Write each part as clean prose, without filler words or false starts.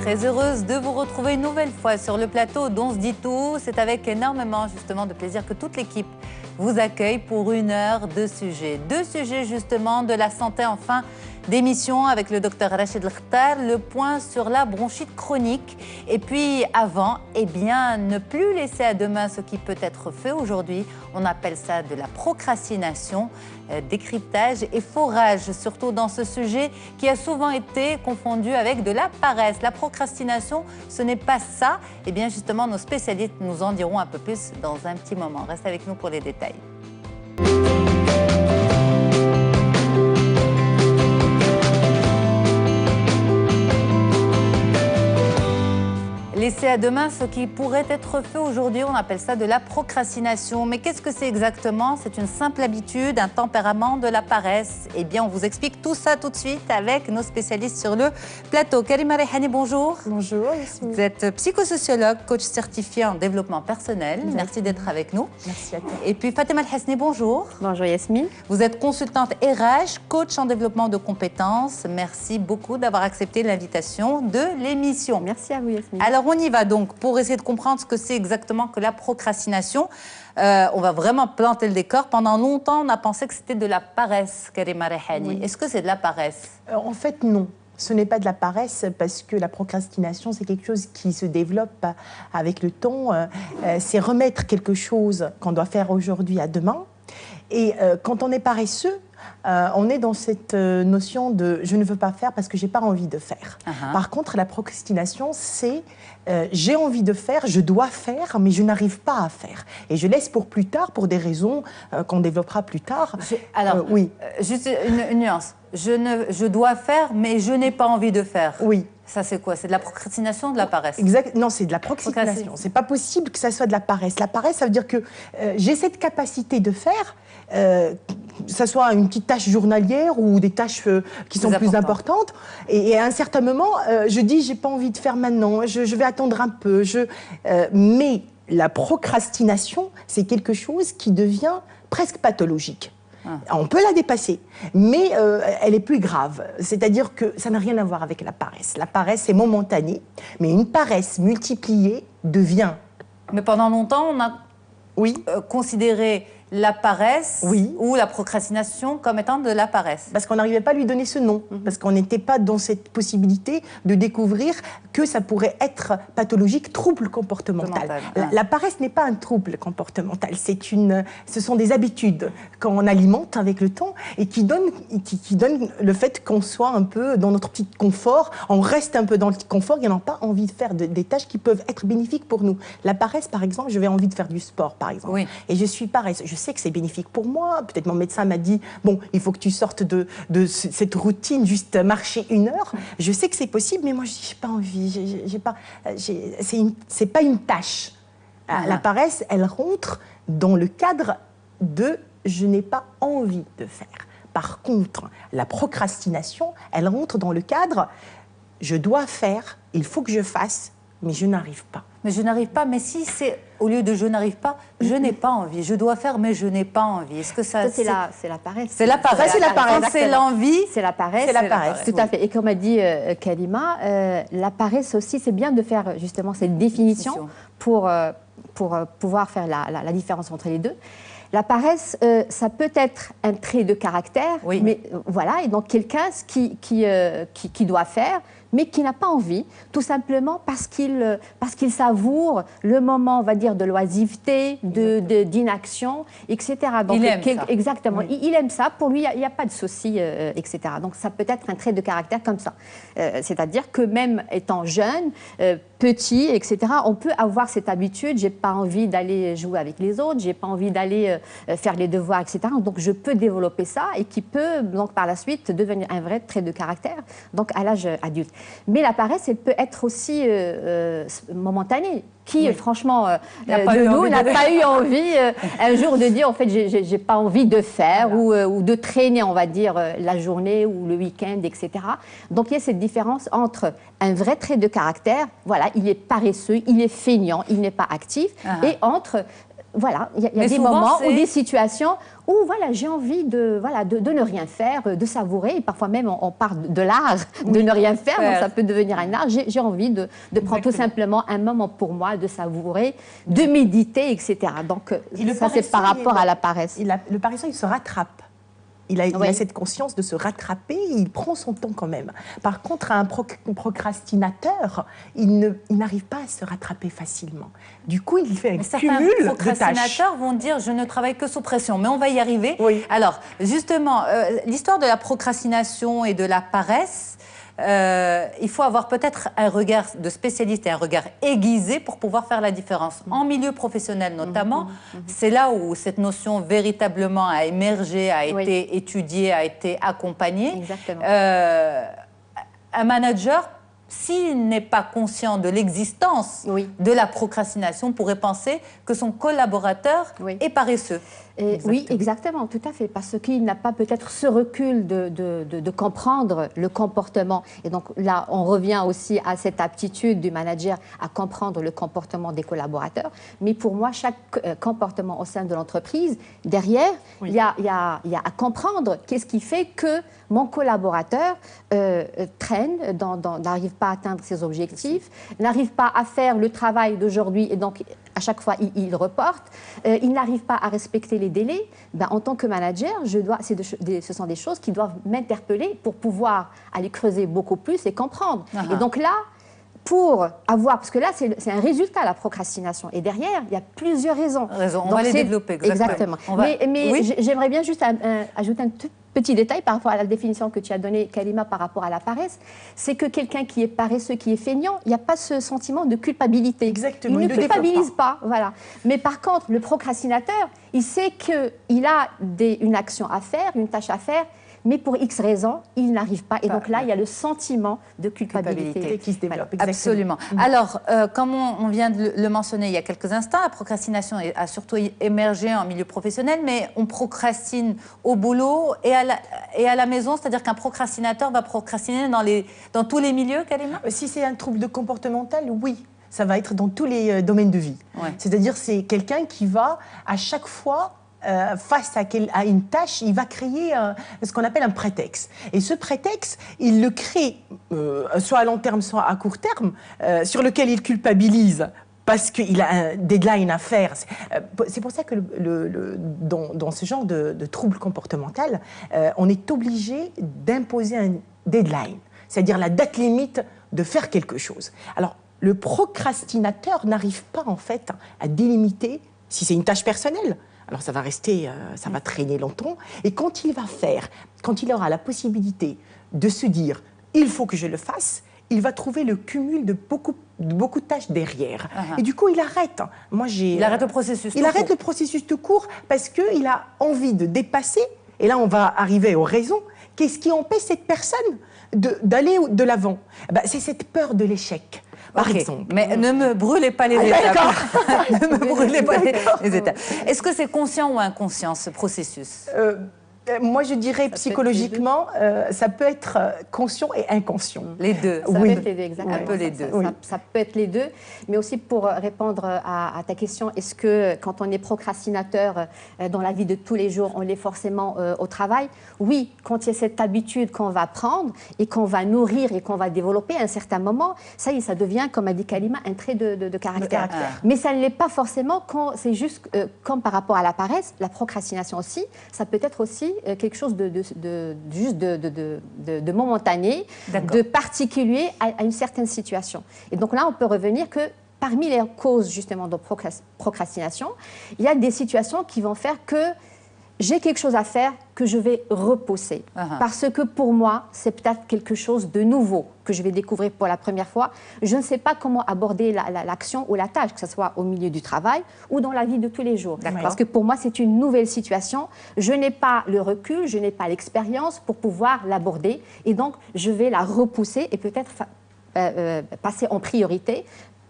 Très heureuse de vous retrouver une nouvelle fois sur le plateau d'On se dit tout. C'est avec énormément justement de plaisir que toute l'équipe vous accueille pour une heure de sujets. Deux sujets justement de la santé en fin d'émission avec le docteur Rachid Al-Khtar, le point sur la bronchite chronique. Et puis avant, eh bien, ne plus laisser à demain ce qui peut être fait aujourd'hui. On appelle ça de la procrastination, décryptage et forage, surtout dans ce sujet qui a souvent été confondu avec de la paresse. La procrastination, ce n'est pas ça. Eh bien, justement, nos spécialistes nous en diront un peu plus dans un petit moment. Reste avec nous pour les détails. Laisser à demain ce qui pourrait être fait aujourd'hui, on appelle ça de la procrastination. Mais qu'est-ce que c'est exactement? C'est une simple habitude, un tempérament, de la paresse. Eh bien, on vous explique tout ça tout de suite avec nos spécialistes sur le plateau. Karima Rehani, bonjour. Bonjour, Yasmine. Vous êtes psychosociologue, coach certifié en développement personnel. Exactement. Merci d'être avec nous. Merci à toi. Et puis Fatima Al-Hasni, bonjour. Bonjour Yasmine. Vous êtes consultante RH, coach en développement de compétences. Merci beaucoup d'avoir accepté l'invitation de l'émission. Merci à vous Yasmine. Alors, on y va donc pour essayer de comprendre ce que c'est exactement que la procrastination. On va vraiment planter le décor. Pendant longtemps, on a pensé que c'était de la paresse, Karima Rehani. Oui. Est-ce que c'est de la paresse? En fait, non. Ce n'est pas de la paresse parce que la procrastination, c'est quelque chose qui se développe avec le temps. C'est remettre quelque chose qu'on doit faire aujourd'hui à demain. Et quand on est paresseux, on est dans cette notion de « je ne veux pas faire parce que je n'ai pas envie de faire ». Par contre, la procrastination, c'est j'ai envie de faire, je dois faire, mais je n'arrive pas à faire. Et je laisse pour plus tard, pour des raisons qu'on développera plus tard. Alors, oui. Juste une nuance. Je dois faire, mais je n'ai pas envie de faire. Oui. Ça, c'est quoi? C'est de la procrastination ou de la paresse? Exact. Non, c'est de la procrastination. C'est pas possible que ça soit de la paresse. La paresse, ça veut dire que j'ai cette capacité de faire, que ça soit une petite tâche journalière ou des tâches qui sont plus importantes. Et à un certain moment, je dis, j'ai pas envie de faire maintenant, je vais attendre un peu. Mais la procrastination, c'est quelque chose qui devient presque pathologique. On peut la dépasser, mais elle est plus grave. C'est-à-dire que ça n'a rien à voir avec la paresse. La paresse, c'est momentané, mais une paresse multipliée devient... Mais pendant longtemps, on a considéré la paresse ou la procrastination comme étant de la paresse. Parce qu'on n'arrivait pas à lui donner ce nom, parce qu'on n'était pas dans cette possibilité de découvrir que ça pourrait être pathologique, trouble comportemental. La paresse n'est pas un trouble comportemental, ce sont des habitudes qu'on alimente avec le temps et qui donnent le fait qu'on soit un peu dans notre petit confort, on reste un peu dans le petit confort et on n'a pas envie de faire des tâches qui peuvent être bénéfiques pour nous. La paresse, par exemple, j'avais envie de faire du sport, par exemple, et je suis paresseuse. Je sais que c'est bénéfique pour moi. Peut-être mon médecin m'a dit, bon, il faut que tu sortes de cette routine, juste marcher 1 heure. Je sais que c'est possible, mais moi, je dis, j'ai pas envie. C'est pas une tâche. La paresse, elle rentre dans le cadre de je n'ai pas envie de faire. Par contre, la procrastination, elle rentre dans le cadre je dois faire, il faut que je fasse, mais je n'arrive pas. Mais je n'arrive pas, mais si c'est au lieu de je n'arrive pas, je n'ai pas envie. Je dois faire, mais je n'ai pas envie. Est-ce que ça c'est la paresse. C'est la paresse. C'est la paresse. Quand c'est l'envie, c'est la paresse. C'est la paresse. Tout à fait. Et comme a dit Karima, la paresse aussi, c'est bien de faire justement cette définition pour pouvoir faire la différence entre les deux. La paresse, ça peut être un trait de caractère, mais voilà, et donc quelqu'un qui doit faire, mais qui n'a pas envie, tout simplement parce qu'il savoure le moment, on va dire, de l'oisiveté, d'inaction, etc. Donc, il aime ça. Exactement, il aime ça, pour lui, il n'y a pas de souci, etc. Donc ça peut être un trait de caractère comme ça. C'est-à-dire que même étant jeune, petit, etc., on peut avoir cette habitude, j'ai pas envie d'aller jouer avec les autres, j'ai pas envie d'aller faire les devoirs, etc. Donc je peux développer ça et qui peut donc par la suite devenir un vrai trait de caractère, donc à l'âge adulte. Mais la paresse, elle peut être aussi momentanée. Qui, franchement, de nous, n'a pas eu envie un jour de dire, en fait, j'ai pas envie de faire ou de traîner, on va dire, la journée ou le week-end, etc. Donc, il y a cette différence entre un vrai trait de caractère, voilà, il est paresseux, il est feignant, il n'est pas actif, et entre voilà, il y a des moments ou des situations où voilà, j'ai envie de ne rien faire, de savourer. Et parfois même, on parle de l'art de ne rien faire, donc ça peut devenir un art. J'ai envie de prendre tout simplement un moment pour moi, de savourer, de méditer, etc. Donc ça, c'est par rapport à la paresse. Le paresseux, il se rattrape. Il a cette conscience de se rattraper, il prend son temps quand même. Par contre, un procrastinateur, il n'arrive pas à se rattraper facilement. Du coup, il fait un cumul de tâches. Certains procrastinateurs vont dire « je ne travaille que sous pression », mais on va y arriver. Oui. Alors, justement, l'histoire de la procrastination et de la paresse, il faut avoir peut-être un regard de spécialiste et un regard aiguisé pour pouvoir faire la différence. En milieu professionnel notamment, c'est là où cette notion véritablement a émergé, a été étudiée, a été accompagnée. Exactement. Un manager, s'il n'est pas conscient de l'existence de la procrastination, pourrait penser que son collaborateur est paresseux. Oui, exactement, tout à fait, parce qu'il n'a pas peut-être ce recul de comprendre le comportement. Et donc là, on revient aussi à cette aptitude du manager à comprendre le comportement des collaborateurs. Mais pour moi, chaque comportement au sein de l'entreprise, derrière, il y a à comprendre qu'est-ce qui fait que mon collaborateur traîne, n'arrive pas à atteindre ses objectifs, n'arrive pas à faire le travail d'aujourd'hui et donc à chaque fois il reporte, il n'arrive pas à respecter les délais. Ben, en tant que manager, ce sont des choses qui doivent m'interpeller pour pouvoir aller creuser beaucoup plus et comprendre. Et donc là, pour avoir, parce que là, c'est un résultat, la procrastination. Et derrière, il y a plusieurs raisons. On va les développer, exactement. Mais j'aimerais bien juste ajouter un tout petit détail par rapport à la définition que tu as donnée, Kalima, par rapport à la paresse. C'est que quelqu'un qui est paresseux, qui est feignant, il n'y a pas ce sentiment de culpabilité. Exactement. Il ne culpabilise pas. Voilà. Mais par contre, le procrastinateur, il sait qu'il a une action à faire, une tâche à faire, mais pour X raisons, il n'arrive pas. Et donc là, il y a le sentiment de culpabilité qui se développe. Voilà. Absolument. Alors, comme on vient de le mentionner il y a quelques instants, la procrastination a surtout émergé en milieu professionnel, mais on procrastine au boulot et à la maison, c'est-à-dire qu'un procrastinateur va procrastiner dans tous les milieux, Kalima ? Si c'est un trouble comportemental, oui. Ça va être dans tous les domaines de vie. C'est-à-dire c'est quelqu'un qui va, à chaque fois, face à une tâche, il va créer ce qu'on appelle un prétexte. Et ce prétexte, il le crée soit à long terme, soit à court terme, sur lequel il culpabilise parce qu'il a un deadline à faire. C'est pour ça que dans ce genre de trouble comportemental, on est obligé d'imposer un deadline, c'est-à-dire la date limite de faire quelque chose. Alors, le procrastinateur n'arrive pas en fait à délimiter si c'est une tâche personnelle. Alors ça va rester, ça va traîner longtemps. Et quand il aura la possibilité de se dire « il faut que je le fasse », il va trouver le cumul de beaucoup de tâches derrière. Et du coup, il arrête. Il arrête le processus. Il arrête le processus tout court parce qu'il a envie de dépasser. Et là, on va arriver aux raisons. Qu'est-ce qui empêche cette personne d'aller de l'avant ? C'est cette peur de l'échec. Par exemple. Mais ne me brûlez pas les étapes. Ne me brûlez pas les étapes. Est-ce que c'est conscient ou inconscient, ce processus ? Moi, je dirais psychologiquement, ça peut être conscient et inconscient. Les deux. Ça peut être les deux, exactement. Un peu les deux. Ça peut être les deux. Mais aussi pour répondre à ta question, est-ce que quand on est procrastinateur dans la vie de tous les jours, on l'est forcément au travail ? Oui, quand il y a cette habitude qu'on va prendre et qu'on va nourrir et qu'on va développer à un certain moment, ça y est, ça devient, comme a dit Kalima, un trait de caractère. Mais ça ne l'est pas forcément quand c'est juste comme par rapport à la paresse, la procrastination aussi, ça peut être aussi quelque chose de momentané, de particulier à une certaine situation. Et donc là, on peut revenir que parmi les causes justement de procrastination, il y a des situations qui vont faire que j'ai quelque chose à faire que je vais repousser. Parce que pour moi, c'est peut-être quelque chose de nouveau que je vais découvrir pour la première fois. Je ne sais pas comment aborder l'action ou la tâche, que ce soit au milieu du travail ou dans la vie de tous les jours. Parce que pour moi, c'est une nouvelle situation. Je n'ai pas le recul, je n'ai pas l'expérience pour pouvoir l'aborder. Et donc, je vais la repousser et peut-être passer en priorité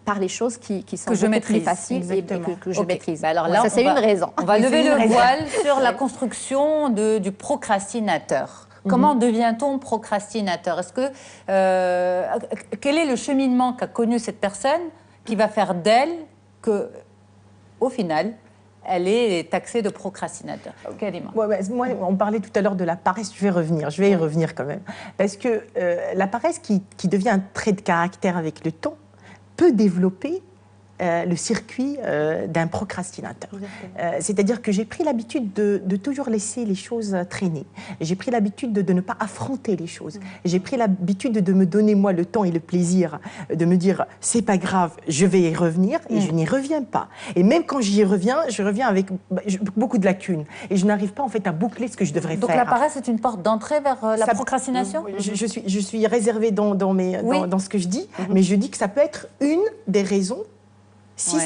par les choses qui sont beaucoup plus faciles et que je maîtrise. Alors là, ça, c'est une raison. On va lever le voile sur la construction du procrastinateur. Comment devient-on procrastinateur ? Quel est le cheminement qu'a connu cette personne qui va faire d'elle que, au final, elle est taxée de procrastinateur. Karima. Moi, on parlait tout à l'heure de la paresse, je vais y revenir quand même. Parce que la paresse qui devient un trait de caractère avec le temps peut développer le circuit d'un procrastinateur. C'est-à-dire que j'ai pris l'habitude de toujours laisser les choses traîner. J'ai pris l'habitude de ne pas affronter les choses. J'ai pris l'habitude de me donner, moi, le temps et le plaisir de me dire, c'est pas grave, je vais y revenir, et je n'y reviens pas. Et même quand j'y reviens, je reviens avec beaucoup de lacunes. Et je n'arrive pas, en fait, à boucler ce que je devrais faire. Donc la paresse est une porte d'entrée vers la procrastination? Je suis réservée dans ce que je dis, mais je dis que ça peut être une des raisons si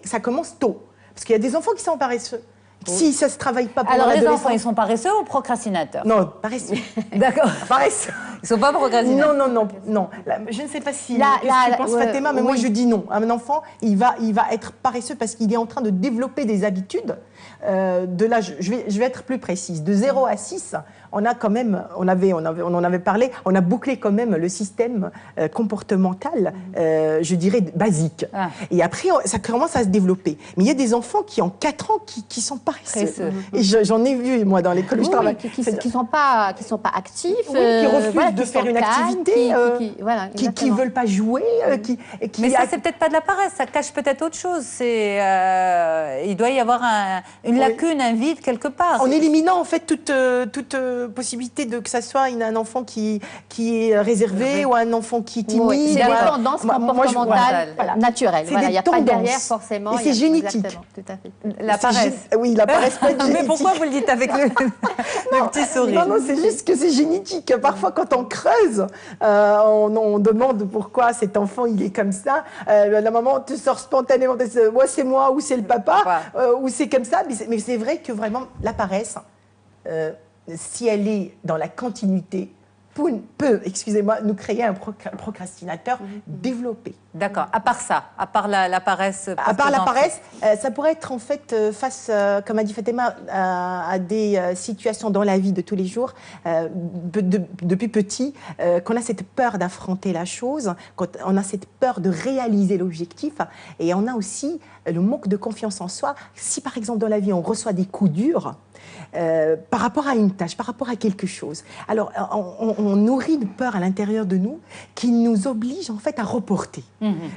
ça commence tôt. Parce qu'il y a des enfants qui sont paresseux. Si ça ne se travaille pas pour l'adolescence. Alors les enfants, ils sont paresseux ou procrastinateurs? Non, paresseux. D'accord. Paresseux. Ils ne sont pas procrastinateurs? Non. Là, je ne sais pas si tu penses, Fatima, mais moi je dis non. Un enfant, il va être paresseux parce qu'il est en train de développer des habitudes. De l'âge, je vais être plus précise, de 0 à 6, on a quand même, on en avait parlé, on a bouclé quand même le système comportemental, je dirais, basique. Et après, ça commence à se développer. Mais il y a des enfants qui, en 4 ans, qui sont paresseux. Et j'en ai vu, moi, dans l'école où je travaille. Qui ne sont pas actifs. Qui refusent de faire une activité, qui ne veulent pas jouer. Mais ça, c'est peut-être pas de la paresse, ça cache peut-être autre chose. Il doit y avoir une lacune, un vide quelque part. En éliminant en fait toute possibilité que ça soit un enfant qui est réservé ou un enfant qui est timide. C'est des tendances comportementales naturelles. Il n'y a pas derrière forcément. Et c'est génétique. Tout à fait. La paresse. Oui, la paresse peut être génétique. Mais pourquoi vous le dites avec le petit sourire? Non, c'est juste que c'est génétique. Parfois, quand on creuse, on demande pourquoi cet enfant il est comme ça. La maman te sort spontanément, moi c'est moi ou c'est le papa ou c'est comme ça. Mais c'est vrai que vraiment, la paresse, si elle est dans la continuité, peut, excusez-moi, nous créer un procrastinateur développé. D'accord. À part ça, à part la paresse. À part la paresse, ça pourrait être en fait face, comme a dit Fatima, à des situations dans la vie de tous les jours, depuis petit, qu'on a cette peur d'affronter la chose, qu'on a cette peur de réaliser l'objectif, et on a aussi le manque de confiance en soi. Si par exemple dans la vie on reçoit des coups durs, par rapport à une tâche, par rapport à quelque chose. Alors, on nourrit une peur à l'intérieur de nous qui nous oblige en fait à reporter.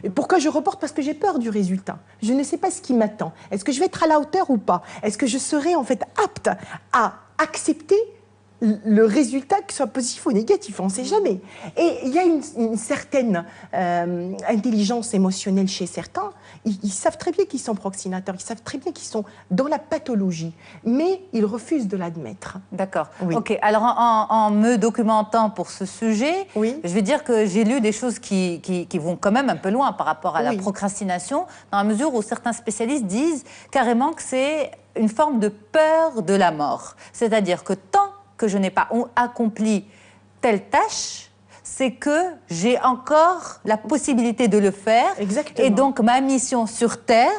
Et pourquoi je reporte? Parce que j'ai peur du résultat. Je ne sais pas ce qui m'attend. Est-ce que je vais être à la hauteur ou pas? Est-ce que je serai en fait apte à accepter le résultat, que ce soit positif ou négatif, on ne sait jamais. Et il y a une certaine intelligence émotionnelle chez certains. Ils savent très bien qu'ils sont procrastinateurs, ils savent très bien qu'ils sont dans la pathologie, mais ils refusent de l'admettre. D'accord. Oui. Ok. Alors, en me documentant pour ce sujet, je vais dire que j'ai lu des choses qui vont quand même un peu loin par rapport à la procrastination, dans la mesure où certains spécialistes disent carrément que c'est une forme de peur de la mort. C'est-à-dire que tant que je n'ai pas accompli telle tâche, c'est que j'ai encore la possibilité de le faire. Exactement. Et donc, ma mission sur Terre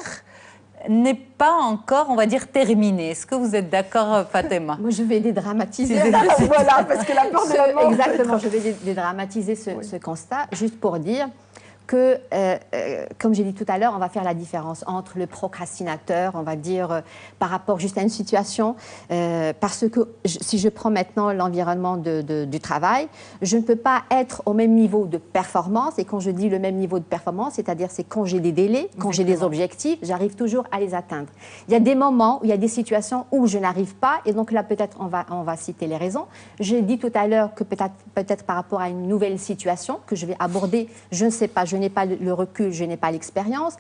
n'est pas encore, on va dire, terminée. Est-ce que vous êtes d'accord, Fatima? Moi, je vais dédramatiser. Voilà, parce que la peur de la mort... Exactement, je vais dédramatiser ce constat, juste pour dire que, comme j'ai dit tout à l'heure, on va faire la différence entre le procrastinateur, on va dire, par rapport juste à une situation, parce que si je prends maintenant l'environnement du travail, je ne peux pas être au même niveau de performance, et quand je dis le même niveau de performance, c'est-à-dire c'est quand j'ai des délais, quand j'ai des objectifs, j'arrive toujours à les atteindre. Il y a des moments où il y a des situations où je n'arrive pas, et donc là peut-être on va citer les raisons. J'ai dit tout à l'heure que peut-être par rapport à une nouvelle situation que je vais aborder, je ne sais pas, je n'ai pas le recul, je n'ai pas l'expérience.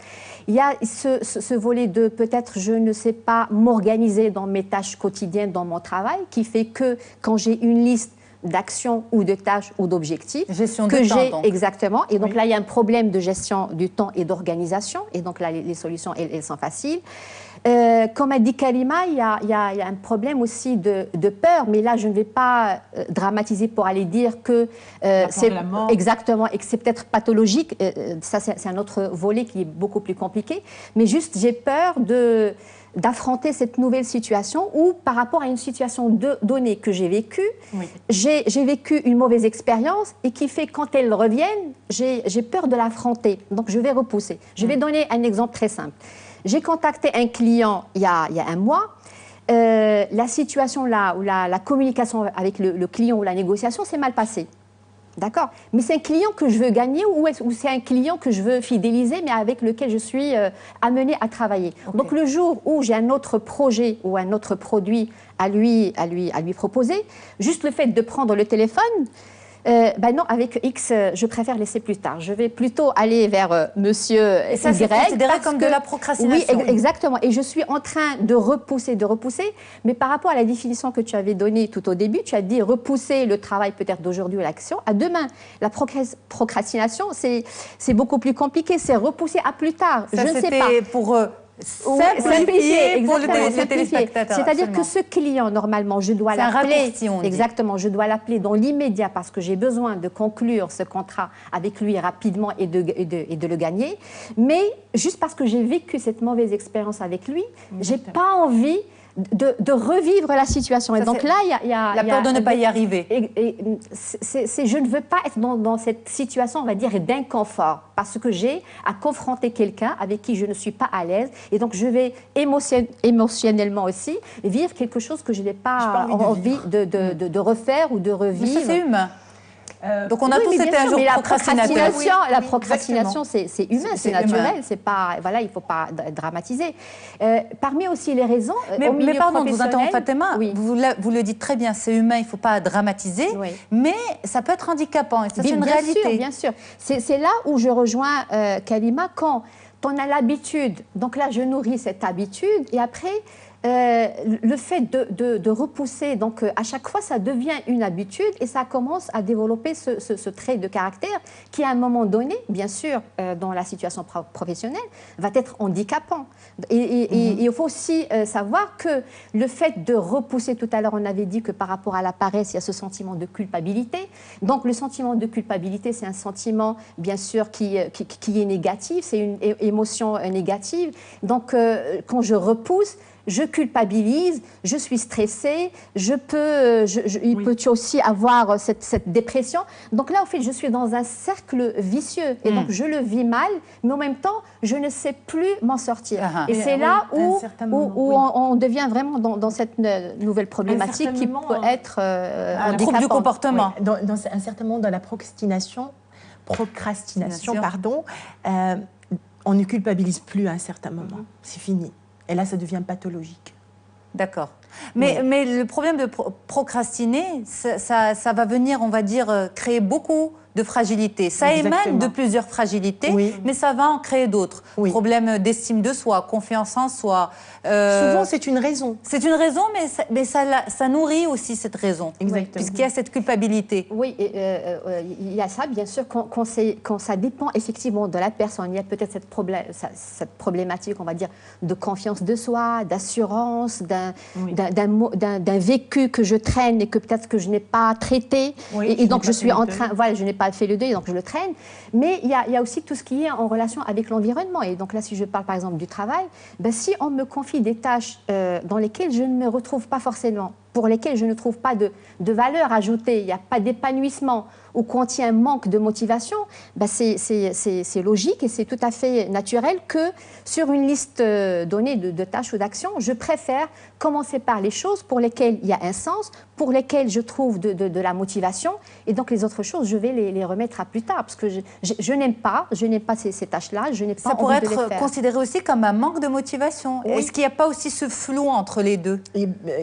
Il y a ce volet de peut-être je ne sais pas m'organiser dans mes tâches quotidiennes, dans mon travail, qui fait que quand j'ai une liste d'actions ou de tâches ou d'objectifs gestion que j'ai exactement, et donc là il y a un problème de gestion du temps et d'organisation, et donc là les solutions elles sont faciles. Comme a dit Karima, il y a un problème aussi de peur, mais là je ne vais pas dramatiser pour aller dire que c'est exactement et que c'est peut-être pathologique. Ça c'est un autre volet qui est beaucoup plus compliqué, mais juste j'ai peur d'affronter cette nouvelle situation où, par rapport à une situation donnée que j'ai vécue, j'ai vécu une mauvaise expérience et qui fait, quand elle revienne, j'ai peur de l'affronter. Donc, je vais repousser. Je vais donner un exemple très simple. J'ai contacté un client il y a un mois. La situation là, où la communication avec le client ou la négociation s'est mal passée. D'accord. Mais c'est un client que je veux gagner ou c'est un client que je veux fidéliser, mais avec lequel je suis amenée à travailler. Okay. Donc le jour où j'ai un autre projet ou un autre produit à lui proposer, juste le fait de prendre le téléphone, ben non, avec X, je préfère laisser plus tard. Je vais plutôt aller vers monsieur Y. Et ça, c'est considéré comme de la procrastination. Oui, exactement. Et je suis en train de repousser. Mais par rapport à la définition que tu avais donnée tout au début, tu as dit repousser le travail peut-être d'aujourd'hui ou l'action à demain. La procrastination, c'est beaucoup plus compliqué. C'est repousser à plus tard. Ça, je ne sais pas. Pour simplifier pour le téléspectateur. C'est-à-dire que ce client, normalement, je dois l'appeler. Exactement, je dois l'appeler dans l'immédiat parce que j'ai besoin de conclure ce contrat avec lui rapidement et de le gagner. Mais juste parce que j'ai vécu cette mauvaise expérience avec lui, j'ai pas envie de revivre la situation. Ça, et donc là, il y a la peur de ne pas y arriver. Je ne veux pas être dans cette situation, on va dire, d'inconfort, parce que j'ai à confronter quelqu'un avec qui je ne suis pas à l'aise, et donc je vais émotionnellement aussi vivre quelque chose que je n'ai pas envie de refaire ou de revivre. Mais ça, c'est humain. Donc on a tous été un jour procrastinateurs. La procrastination, c'est humain, c'est naturel, c'est pas, voilà, il ne faut pas dramatiser. Parmi aussi les raisons, mais pardon de vous interrompre, Fatima, vous le dites très bien, c'est humain, il ne faut pas dramatiser, mais ça peut être handicapant, et ça c'est une réalité. Bien sûr, c'est là où je rejoins Kalima, quand on a l'habitude, donc là je nourris cette habitude, et après le fait de repousser, donc à chaque fois, ça devient une habitude et ça commence à développer ce trait de caractère qui, à un moment donné, bien sûr, dans la situation professionnelle, va être handicapant. Et il faut aussi savoir que le fait de repousser, tout à l'heure, on avait dit que par rapport à la paresse, il y a ce sentiment de culpabilité. Donc, le sentiment de culpabilité, c'est un sentiment, bien sûr, qui est négatif, c'est une émotion négative. Donc, quand je repousse, je culpabilise, je suis stressée, il peut aussi avoir cette dépression. Donc là, en fait, je suis dans un cercle vicieux et donc je le vis mal, mais en même temps, je ne sais plus m'en sortir. Et c'est là où on devient vraiment dans cette nouvelle problématique qui peut être un trouble du comportement. Oui. Dans un certain moment, dans la procrastination, pardon, on ne culpabilise plus à un certain moment. C'est fini. Et là, ça devient pathologique. D'accord. Mais le problème de procrastiner, ça va venir, on va dire, créer beaucoup de fragilité. Ça émane de plusieurs fragilités, mais ça va en créer d'autres. Problème d'estime de soi, confiance en soi. Souvent, c'est une raison. C'est une raison, mais ça nourrit aussi cette raison. Exactement. Puisqu'il y a cette culpabilité. Oui, il y a ça, bien sûr, quand ça dépend effectivement de la personne. Il y a peut-être cette problématique, on va dire, de confiance de soi, d'assurance, d'un vécu que je traîne et que peut-être que je n'ai pas traité. Et donc, je suis en train... Voilà, je n'ai pas fait le deuil, donc je le traîne. Mais il y a aussi tout ce qui est en relation avec l'environnement. Et donc là, si je parle par exemple du travail, ben, si on me confie des tâches dans lesquelles je ne me retrouve pas forcément, pour lesquelles je ne trouve pas de valeur ajoutée, il n'y a pas d'épanouissement, ou quand il y a un manque de motivation, ben c'est logique et c'est tout à fait naturel que sur une liste donnée de tâches ou d'actions, je préfère commencer par les choses pour lesquelles il y a un sens, pour lesquelles je trouve de la motivation, et donc les autres choses, je vais les remettre à plus tard, parce que je n'aime pas ces tâches-là, je n'ai pas envie de les faire. Ça pourrait être considéré aussi comme un manque de motivation. Est-ce qu'il n'y a pas aussi ce flou entre les deux?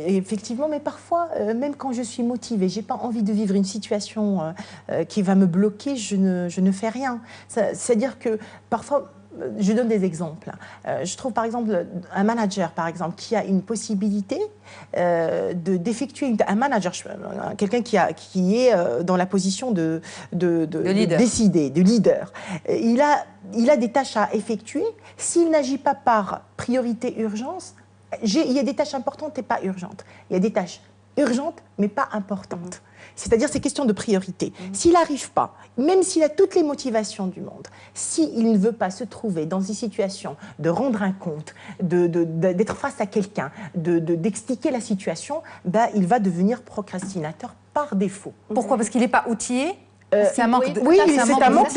Effectivement, mais parfois, même quand je suis motivée, je n'ai pas envie de vivre une situation qui va me bloquer, je ne fais rien. C'est-à-dire que parfois, je donne des exemples. Je trouve par exemple un manager, par exemple, qui a une possibilité d'effectuer un manager, quelqu'un qui est dans la position de décider, de leader. Il a des tâches à effectuer. S'il n'agit pas par priorité urgence, il y a des tâches importantes et pas urgentes. Il y a des tâches urgentes mais pas importantes. C'est-à-dire, c'est question de priorité. S'il n'arrive pas, même s'il a toutes les motivations du monde, s'il ne veut pas se trouver dans une situation de rendre un compte, d'être face à quelqu'un, d'expliquer la situation, ben, il va devenir procrastinateur par défaut. Pourquoi? Parce qu'il n'est pas outillé? C'est un manque d'outils. Oui, c'est un manque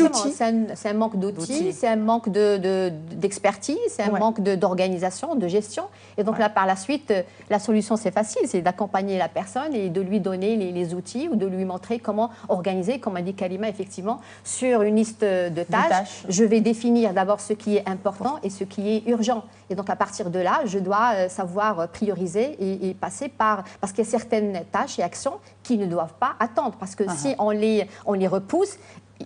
d'outils, c'est un manque d'expertise, c'est un manque d'organisation, de gestion. Et donc là, par la suite, la solution, c'est facile, c'est d'accompagner la personne et de lui donner les outils ou de lui montrer comment organiser, comme a dit Kalima, effectivement, sur une liste de tâches. Je vais définir d'abord ce qui est important et ce qui est urgent. Et donc, à partir de là, je dois savoir prioriser et passer par... Parce qu'il y a certaines tâches et actions qui ne doivent pas attendre. Parce que si on les repousse,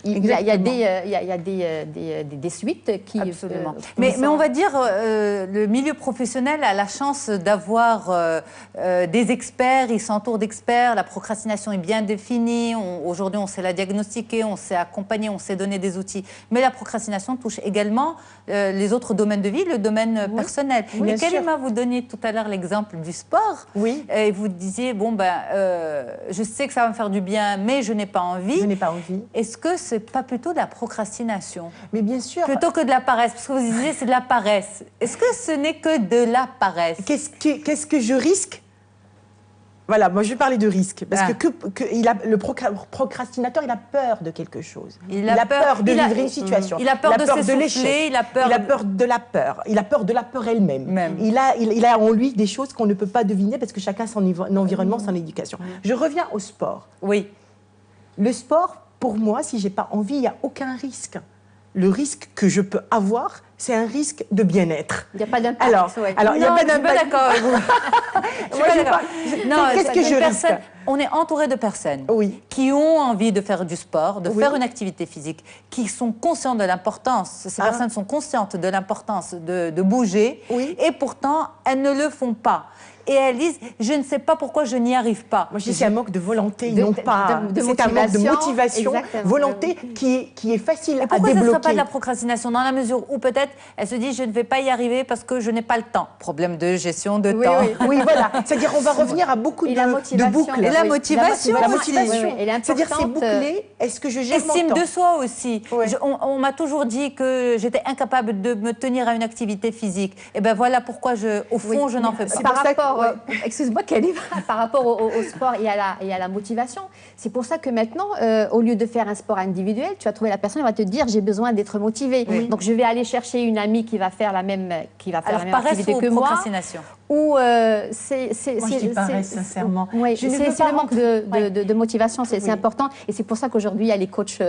il y a des suites qui... Absolument. Mais on va dire, le milieu professionnel a la chance d'avoir des experts, il s'entoure d'experts, la procrastination est bien définie, aujourd'hui on sait la diagnostiquer, on sait accompagner, on sait donner des outils. Mais la procrastination touche également les autres domaines de vie, le domaine personnel. Oui, et Kalima, vous donniez tout à l'heure l'exemple du sport. Oui. Et vous disiez, je sais que ça va me faire du bien, mais je n'ai pas envie. Je n'ai pas envie. Est-ce que c'est pas plutôt de la procrastination? Mais bien sûr. Plutôt que de la paresse, parce que vous disiez c'est de la paresse. Est-ce que ce n'est que de la paresse? Qu'est-ce que je risque? Voilà, moi je vais parler de risque. Parce le procrastinateur, il a peur de quelque chose. Il a peur de vivre une situation. Il a peur de l'échec. Il a peur de la peur. Il a peur de la peur elle-même. Il a en lui des choses qu'on ne peut pas deviner parce que chacun a son environnement, son éducation. Je reviens au sport. Oui. Le sport, pour moi, si je n'ai pas envie, il n'y a aucun risque. Le risque que je peux avoir, c'est un risque de bien-être. Il n'y a pas d'impact. Alors, il n'y a pas d'impact. Je suis pas d'accord avec vous. Non, qu'est-ce que je risque? On est entouré de personnes qui ont envie de faire du sport, de faire une activité physique, qui sont conscientes de l'importance. Ces personnes sont conscientes de l'importance de bouger, et pourtant, elles ne le font pas. Et elles disent, je ne sais pas pourquoi je n'y arrive pas. Moi, je dis c'est un manque de volonté, non pas. C'est un manque de motivation, volonté qui est facile à débloquer. Pourquoi ça ne serait pas de la procrastination? Dans la mesure où peut-être elle se dit, je ne vais pas y arriver parce que je n'ai pas le temps. Problème de gestion de temps. Oui, voilà. C'est-à-dire, on va revenir à beaucoup de boucles. Et la motivation. C'est-à-dire, c'est bouclé. Est-ce que je gère mon temps? Estime de soi aussi. On m'a toujours dit que j'étais incapable de me tenir à une activité physique. Et bien voilà pourquoi, au fond, je n'en fais pas. Excuse-moi, Kalima, par rapport au sport et à la motivation, c'est pour ça que maintenant, au lieu de faire un sport individuel, tu vas trouver la personne, elle va te dire j'ai besoin d'être motivée. Donc je vais aller chercher une amie qui va faire la même activité que moi. Ou c'est je paresse sincèrement. Oui, c'est le manque de motivation, c'est important. Et c'est pour ça qu'aujourd'hui, il y a les coachs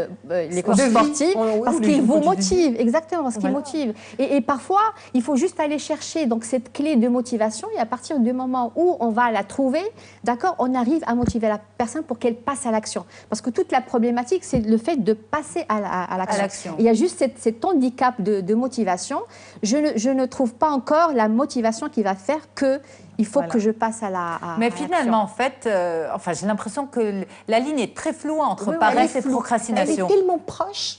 sportifs, parce qu'ils vous motivent, exactement, parce qu'ils motivent. Et parfois, il faut juste aller chercher donc, cette clé de motivation, et à partir du moment où on va la trouver, d'accord, on arrive à motiver la personne pour qu'elle passe à l'action. Parce que toute la problématique, c'est le fait de passer à l'action. Il y a juste cet handicap de motivation. Je ne trouve pas encore la motivation qui va faire qu'il faut que je passe à Mais finalement, en fait, j'ai l'impression que la ligne est très floue entre paresse et procrastination. Elle est tellement proche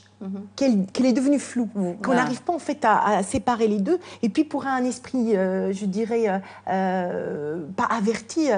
qu'elle est devenue floue, qu'on n'arrive pas en fait à séparer les deux. Et puis pour un esprit, je dirais, pas averti,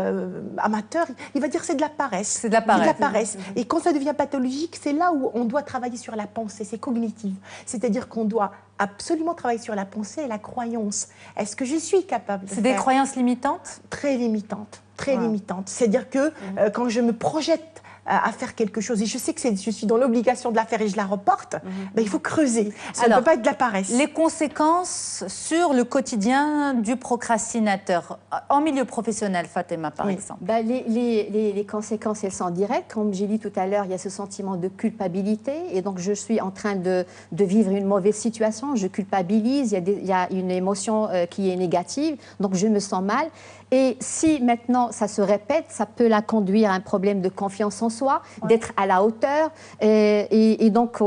amateur, il va dire c'est de la paresse. C'est de la paresse. Et quand ça devient pathologique, c'est là où on doit travailler sur la pensée, c'est cognitif. C'est-à-dire qu'on doit absolument travailler sur la pensée et la croyance. Est-ce que je suis capable de faire? C'est des croyances limitantes? Très limitantes, très limitantes. C'est-à-dire que quand je me projette à faire quelque chose et je sais que je suis dans l'obligation de la faire et je la reporte, il faut creuser. Ça ne peut pas être de la paresse. Les conséquences sur le quotidien du procrastinateur en milieu professionnel, Fatima, par exemple. Les conséquences, elles sont directes. Comme j'ai dit tout à l'heure, il y a ce sentiment de culpabilité et donc je suis en train de vivre une mauvaise situation. Je culpabilise, il y a une émotion qui est négative, donc je me sens mal. Et si maintenant ça se répète, ça peut la conduire à un problème de confiance en soi, d'être à la hauteur. Et donc,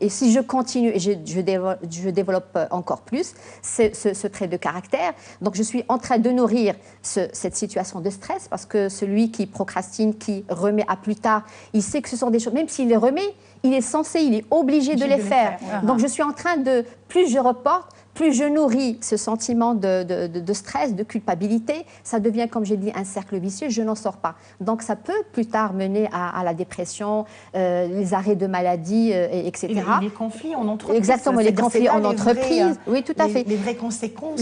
et si je continue, et je développe encore plus ce trait de caractère, donc je suis en train de nourrir cette situation de stress parce que celui qui procrastine, qui remet à plus tard, il sait que ce sont des choses, même s'il les remet, il est obligé de les faire. Donc je suis en train de, plus je reporte, plus je nourris ce sentiment de stress, de culpabilité, ça devient, comme j'ai dit, un cercle vicieux, je n'en sors pas. Donc ça peut plus tard mener à la dépression, les arrêts de maladie, etc. Les conflits en entreprise. Exactement, les conflits en entreprise. Oui, tout à fait. Les vraies conséquences.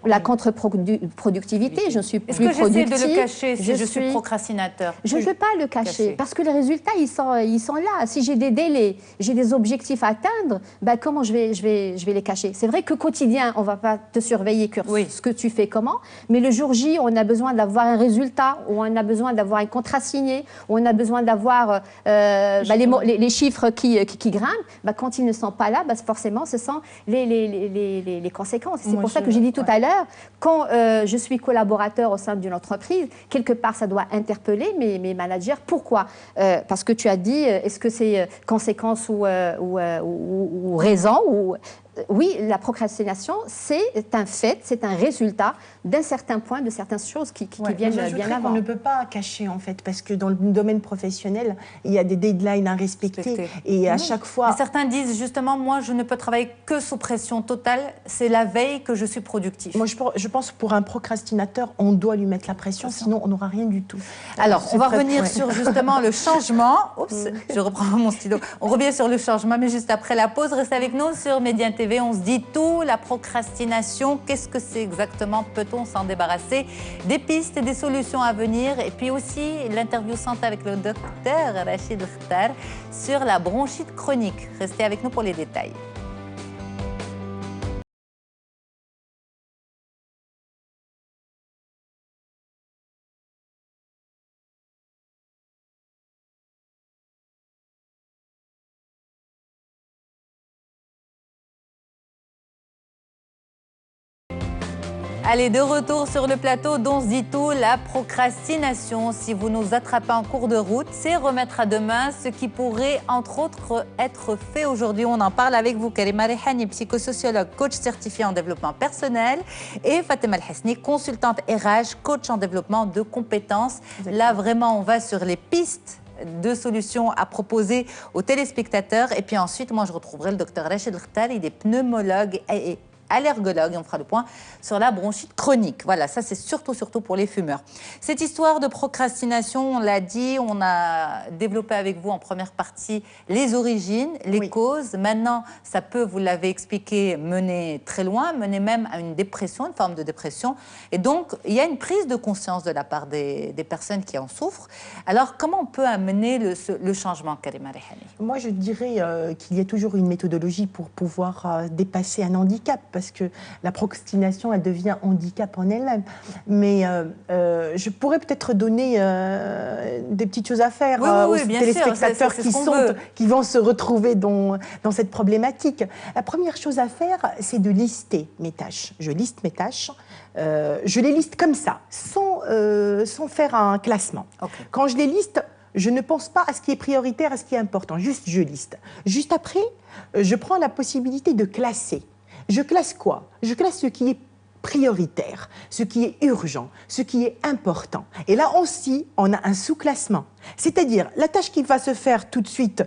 La contre-productivité, je ne suis plus productive. Est-ce que j'essaie de le cacher si je suis procrastinateur? Je ne veux pas le cacher, parce que les résultats, ils sont là. Si j'ai des délais, j'ai des objectifs à atteindre, ben comment je vais les cacher? C'est vrai que quotidien, on ne va pas te surveiller ce que tu fais comment, mais le jour J, on a besoin d'avoir un résultat, ou on a besoin d'avoir un contrat signé, ou on a besoin d'avoir les chiffres qui grimpent. Ben, quand ils ne sont pas là, ben, forcément, ce sont les conséquences. C'est pour ça que j'ai dit tout à l'heure, quand je suis collaborateur au sein d'une entreprise, quelque part, ça doit interpeller mes managers. Pourquoi? Parce que tu as dit, est-ce que c'est conséquence ou raison oui, la procrastination, c'est un fait, c'est un résultat d'un certain point, de certaines choses qui viennent bien avant. On ne peut pas cacher, en fait, parce que dans le domaine professionnel, il y a des deadlines à respecter. Et à chaque fois... Mais certains disent, justement, moi, je ne peux travailler que sous pression totale. C'est la veille que je suis productif. Moi, je pense que pour un procrastinateur, on doit lui mettre la pression, sinon on n'aura rien du tout. Alors, on va revenir sur, justement, le changement. Oups, je reprends mon stylo. On revient sur le changement, mais juste après la pause. Restez avec nous sur Médiane TV. On se dit tout, la procrastination, qu'est-ce que c'est exactement? Peut-on s'en débarrasser? Des pistes et des solutions à venir. Et puis aussi l'interview santé avec le docteur Rachid Khtar sur la bronchite chronique. Restez avec nous pour les détails. Allez, de retour sur le plateau d'On se dit tout, la procrastination. Si vous nous attrapez en cours de route, c'est remettre à demain ce qui pourrait, entre autres, être fait aujourd'hui. On en parle avec vous, Karima Rehani, psychosociologue, coach certifié en développement personnel, et Fatima El-Hasni, consultante RH, coach en développement de compétences. Là, vraiment, on va sur les pistes de solutions à proposer aux téléspectateurs. Et puis ensuite, moi, je retrouverai le docteur Rachid Khtar, il est pneumologue et allergologue, et on fera le point sur la bronchite chronique. Voilà, ça c'est surtout pour les fumeurs. Cette histoire de procrastination, on l'a dit, on a développé avec vous en première partie les origines, les causes. Maintenant, ça peut, vous l'avez expliqué, mener très loin, mener même à une dépression, une forme de dépression. Et donc, il y a une prise de conscience de la part des personnes qui en souffrent. Alors, comment on peut amener le changement, Karima Rehani? Moi, je dirais qu'il y a toujours une méthodologie pour pouvoir dépasser un handicap, parce que la procrastination, elle devient handicap en elle-même. Mais je pourrais peut-être donner des petites choses à faire aux téléspectateurs qui vont se retrouver dans cette problématique. La première chose à faire, c'est de lister mes tâches. Je liste mes tâches. Je les liste comme ça, sans faire un classement. Okay. Quand je les liste, je ne pense pas à ce qui est prioritaire, à ce qui est important. Juste, je liste. Juste après, je prends la possibilité de classer. Je classe quoi? Je classe ce qui est prioritaire, ce qui est urgent, ce qui est important. Et là aussi, on a un sous-classement. C'est-à-dire, la tâche qui va se faire tout de suite,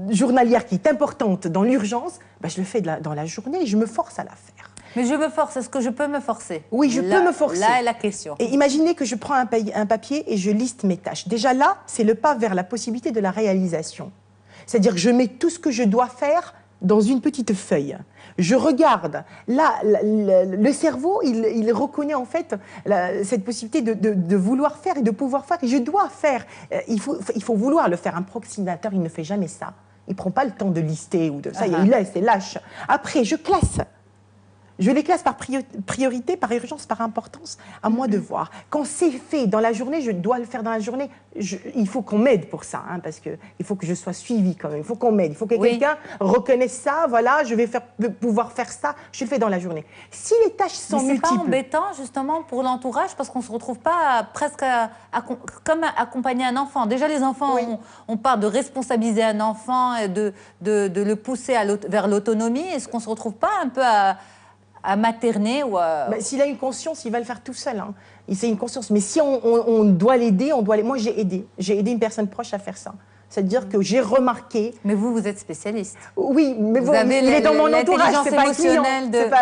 journalière, qui est importante dans l'urgence, ben, je le fais dans la journée et je me force à la faire. Mais je me force, est-ce que je peux me forcer? Oui, je peux me forcer. Là est la question. Et imaginez que je prends un papier et je liste mes tâches. Déjà là, c'est le pas vers la possibilité de la réalisation. C'est-à-dire que je mets tout ce que je dois faire dans une petite feuille. Je regarde. Là, le cerveau, il reconnaît en fait cette possibilité de vouloir faire et de pouvoir faire. Et je dois faire. Il faut vouloir le faire. Un procrastinateur, il ne fait jamais ça. Il ne prend pas le temps de lister ou de ça. Il laisse, il lâche. Après, je classe. Je les classe par priorité, par urgence, par importance, à moi de voir. Quand c'est fait dans la journée, je dois le faire dans la journée. Il faut qu'on m'aide pour ça, hein, parce qu'il faut que je sois suivie quand même. Il faut qu'on m'aide. Il faut que quelqu'un reconnaisse ça. Voilà, je vais pouvoir faire ça. Je le fais dans la journée. Si les tâches sont multiples... c'est pas embêtant, justement, pour l'entourage, parce qu'on ne se retrouve pas presque comme accompagner un enfant. Déjà, les enfants, on parle de responsabiliser un enfant et de le pousser vers l'autonomie. Est-ce qu'on ne se retrouve pas un peu à materner ou à... S'il a une conscience, il va le faire tout seul. Hein. C'est une conscience. Mais si on doit l'aider, moi j'ai aidé une personne proche à faire ça. C'est-à-dire que j'ai remarqué... Mais vous êtes spécialiste. Oui, mais bon, il est dans mon entourage, c'est pas un client.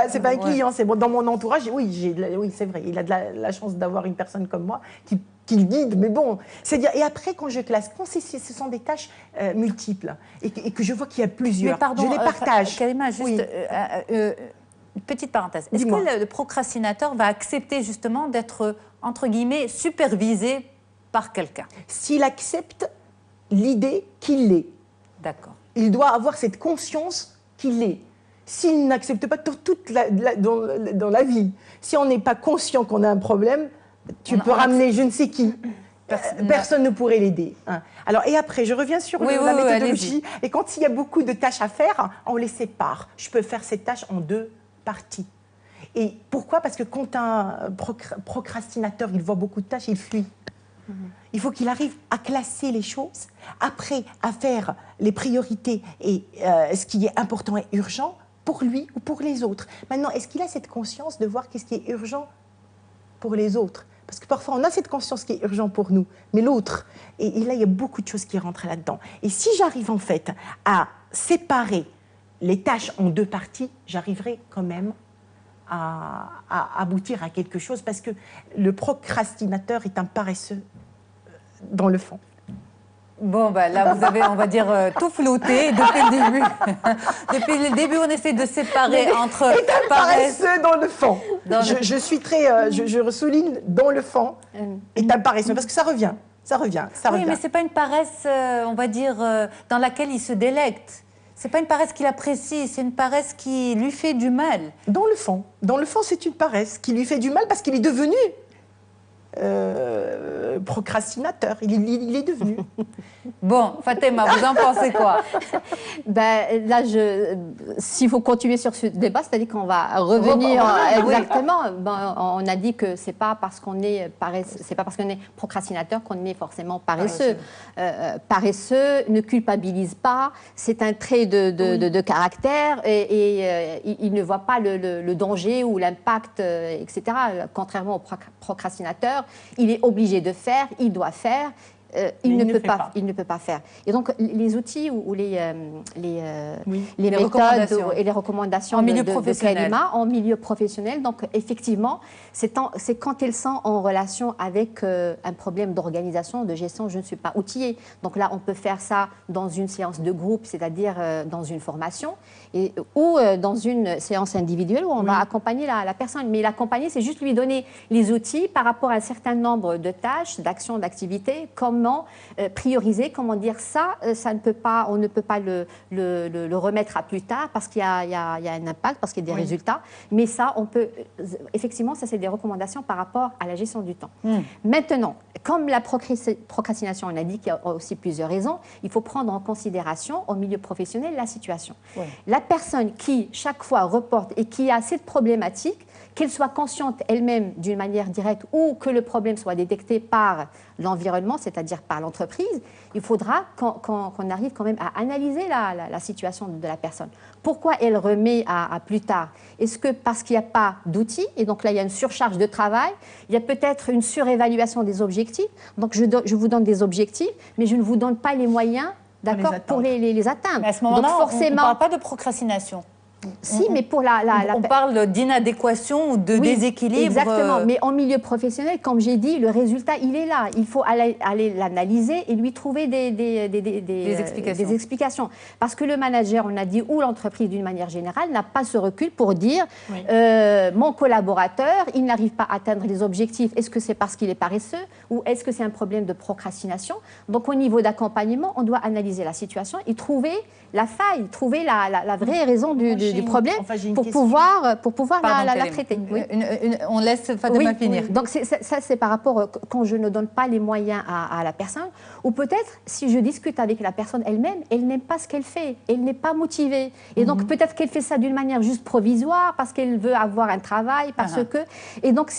C'est pas un client, c'est dans mon entourage. Oui, c'est vrai, il a de la chance d'avoir une personne comme moi qui le guide, mais bon, c'est-à-dire, et après quand je classe, quand ce sont des tâches multiples et que je vois qu'il y a plusieurs, je les partage. Karima, juste une petite parenthèse. Est-ce que le procrastinateur va accepter justement d'être, entre guillemets, supervisé par quelqu'un? S'il accepte l'idée qu'il l'est. D'accord. Il doit avoir cette conscience qu'il l'est. S'il n'accepte pas dans la vie, si on n'est pas conscient qu'on a un problème, tu peux ramener je ne sais qui. Personne ne pourrait l'aider. Hein. Alors, et après, je reviens sur la méthodologie. Et quand il y a beaucoup de tâches à faire, on les sépare. Je peux faire cette tâche en 2 parties. Et pourquoi? Parce que quand un procrastinateur, il voit beaucoup de tâches, il fuit. Il faut qu'il arrive à classer les choses, après à faire les priorités et ce qui est important et urgent pour lui ou pour les autres. Maintenant, est-ce qu'il a cette conscience de voir qu'est-ce qui est urgent pour les autres? Parce que parfois, on a cette conscience qui est urgent pour nous, mais l'autre, et là, il y a beaucoup de choses qui rentrent là-dedans. Et si j'arrive en fait à séparer les tâches en 2 parties, j'arriverai quand même à aboutir à quelque chose, parce que le procrastinateur est un paresseux dans le fond. Bon, ben là, vous avez, on va dire, tout flouté depuis le début. Depuis le début, on essaie de séparer entre paresseux dans le fond. Je suis très, je souligne dans le fond, est un paresseux, parce que ça revient. Oui, mais c'est pas une paresse, on va dire, dans laquelle il se délecte. C'est pas une paresse qu'il apprécie, c'est une paresse qui lui fait du mal. Dans le fond, c'est une paresse qui lui fait du mal parce qu'il est devenu procrastinateur. Il est devenu. Bon, Fatima, vous en pensez quoi? Ben, là, s'il faut continuer sur ce débat, c'est-à-dire qu'on va revenir exactement. Ben, on a dit que c'est pas parce qu'on est procrastinateur qu'on est forcément paresseux. Paresseux ne culpabilise pas. C'est un trait de caractère et il ne voit pas le danger ou l'impact, etc. Contrairement au procrastinateur, il est obligé de faire, il doit faire. Il ne peut pas faire. Et donc, les outils ou les méthodes et les recommandations en milieu professionnel. Karima en milieu professionnel, donc effectivement, c'est quand elles sont en relation avec un problème d'organisation, de gestion, je ne suis pas outillée. Donc là, on peut faire ça dans une séance de groupe, c'est-à-dire dans une formation, ou dans une séance individuelle où on va accompagner la personne. Mais l'accompagner, c'est juste lui donner les outils par rapport à un certain nombre de tâches, d'actions, d'activités, comment prioriser, comment dire ça ne peut pas, on ne peut pas le remettre à plus tard parce qu'il y a un impact, parce qu'il y a des résultats. Mais ça, on peut, effectivement, ça c'est des recommandations par rapport à la gestion du temps. Maintenant, comme la procrastination, on a dit qu'il y a aussi plusieurs raisons, il faut prendre en considération au milieu professionnel la situation. La personne qui, chaque fois, reporte et qui a cette problématique, qu'elle soit consciente elle-même d'une manière directe ou que le problème soit détecté par l'environnement, c'est-à-dire par l'entreprise, il faudra qu'on arrive quand même à analyser la situation de la personne. Pourquoi elle remet à plus tard? Est-ce que parce qu'il n'y a pas d'outils, et donc là il y a une surcharge de travail, il y a peut-être une surévaluation des objectifs, donc je vous donne des objectifs, mais je ne vous donne pas les moyens, d'accord, pour les atteindre. Mais à ce moment-là, on ne parle pas de procrastination. Si, mais pour on parle d'inadéquation ou de déséquilibre. Exactement, mais en milieu professionnel, comme j'ai dit, le résultat, il est là. Il faut aller l'analyser et lui trouver des explications. Parce que le manager, on a dit, ou l'entreprise d'une manière générale, n'a pas ce recul pour dire mon collaborateur, il n'arrive pas à atteindre les objectifs. Est-ce que c'est parce qu'il est paresseux ou est-ce que c'est un problème de procrastination? Donc au niveau d'accompagnement, on doit analyser la situation et trouver la faille, trouver la vraie raison du problème pour pouvoir la traiter. On laisse Fatima finir. Donc ça, c'est par rapport quand je ne donne pas les moyens à la personne, ou peut-être si je discute avec la personne elle-même, elle n'aime pas ce qu'elle fait, elle n'est pas motivée. Et donc peut-être qu'elle fait ça d'une manière juste provisoire, parce qu'elle veut avoir un travail, parce que... Et donc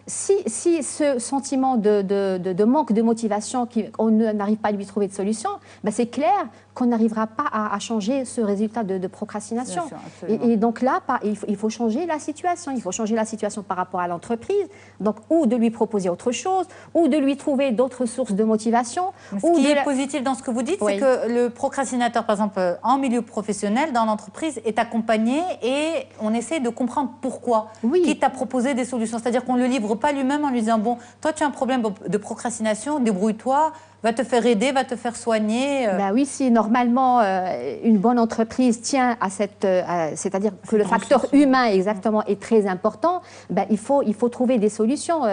si ce sentiment de manque de motivation, on n'arrive pas à lui trouver de solution, ben c'est clair qu'on n'arrivera pas à changer ce résultat de procrastination. Et donc là, il faut changer la situation. Il faut changer la situation par rapport à l'entreprise, donc ou de lui proposer autre chose, ou de lui trouver d'autres sources de motivation. Ce qui est positif dans ce que vous dites, c'est que le procrastinateur, par exemple, en milieu professionnel, dans l'entreprise, est accompagné et on essaie de comprendre pourquoi. Quitte à proposer des solutions. C'est-à-dire qu'on ne le livre pas lui-même en lui disant « Bon, toi, tu as un problème de procrastination, débrouille-toi ». Va te faire aider, va te faire soigner. Ben oui, si normalement une bonne entreprise tient à c'est-à-dire que le facteur humain exactement est très important, ben il faut trouver des solutions.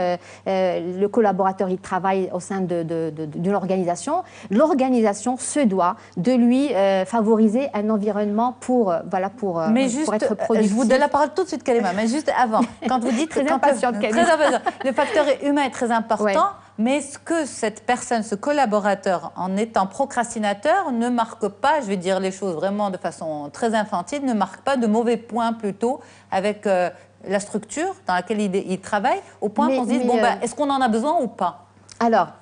Le collaborateur, il travaille au sein d'une organisation. L'organisation se doit de lui favoriser un environnement pour être productif. Je vous donne la parole tout de suite, Kalima, mais juste avant, quand vous dites très impatiente, le facteur humain est très important. Oui. Mais est-ce que cette personne, ce collaborateur, en étant procrastinateur, ne marque pas, je vais dire les choses vraiment de façon très infantile, ne marque pas de mauvais points plutôt avec la structure dans laquelle il travaille, au point qu'on se dise, est-ce qu'on en a besoin ou pas ? Alors,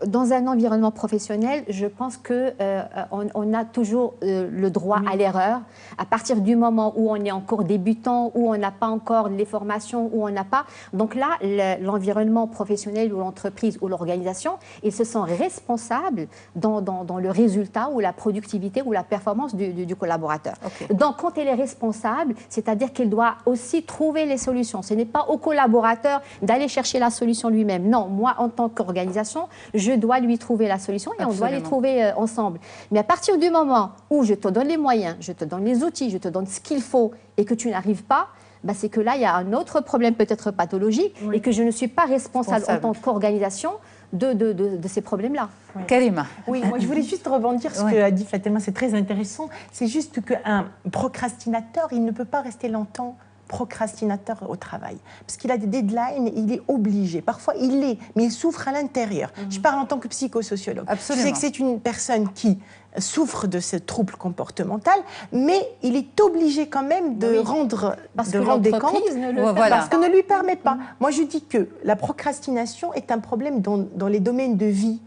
dans un environnement professionnel, je pense qu'on a toujours le droit à l'erreur. À partir du moment où on est encore débutant, où on n'a pas encore les formations, où on n'a pas... Donc là, l'environnement professionnel ou l'entreprise ou l'organisation, ils se sentent responsables dans le résultat ou la productivité ou la performance du collaborateur. Okay. Donc, quand elle est responsable, c'est-à-dire qu'elle doit aussi trouver les solutions. Ce n'est pas au collaborateur d'aller chercher la solution lui-même. Non, moi, en tant qu'organisation, je dois lui trouver la solution et Absolument. On doit les trouver ensemble. Mais à partir du moment où je te donne les moyens, je te donne les outils, je te donne ce qu'il faut et que tu n'arrives pas, c'est que là, il y a un autre problème peut-être pathologique et que je ne suis pas responsable en tant qu'organisation de ces problèmes-là. Oui. Kalima. Oui, moi je voulais juste rebondir sur ce que a dit Fatima, c'est très intéressant. C'est juste qu'un procrastinateur, il ne peut pas rester longtemps procrastinateur au travail. Parce qu'il a des deadlines, il est obligé. Parfois, il l'est, mais il souffre à l'intérieur. Je parle en tant que psychosociologue. Absolument. Je sais que c'est une personne qui souffre de ce trouble comportemental, mais il est obligé quand même de rendre des comptes parce qu'on ne lui permet pas. Moi, je dis que la procrastination est un problème dans les domaines de vie.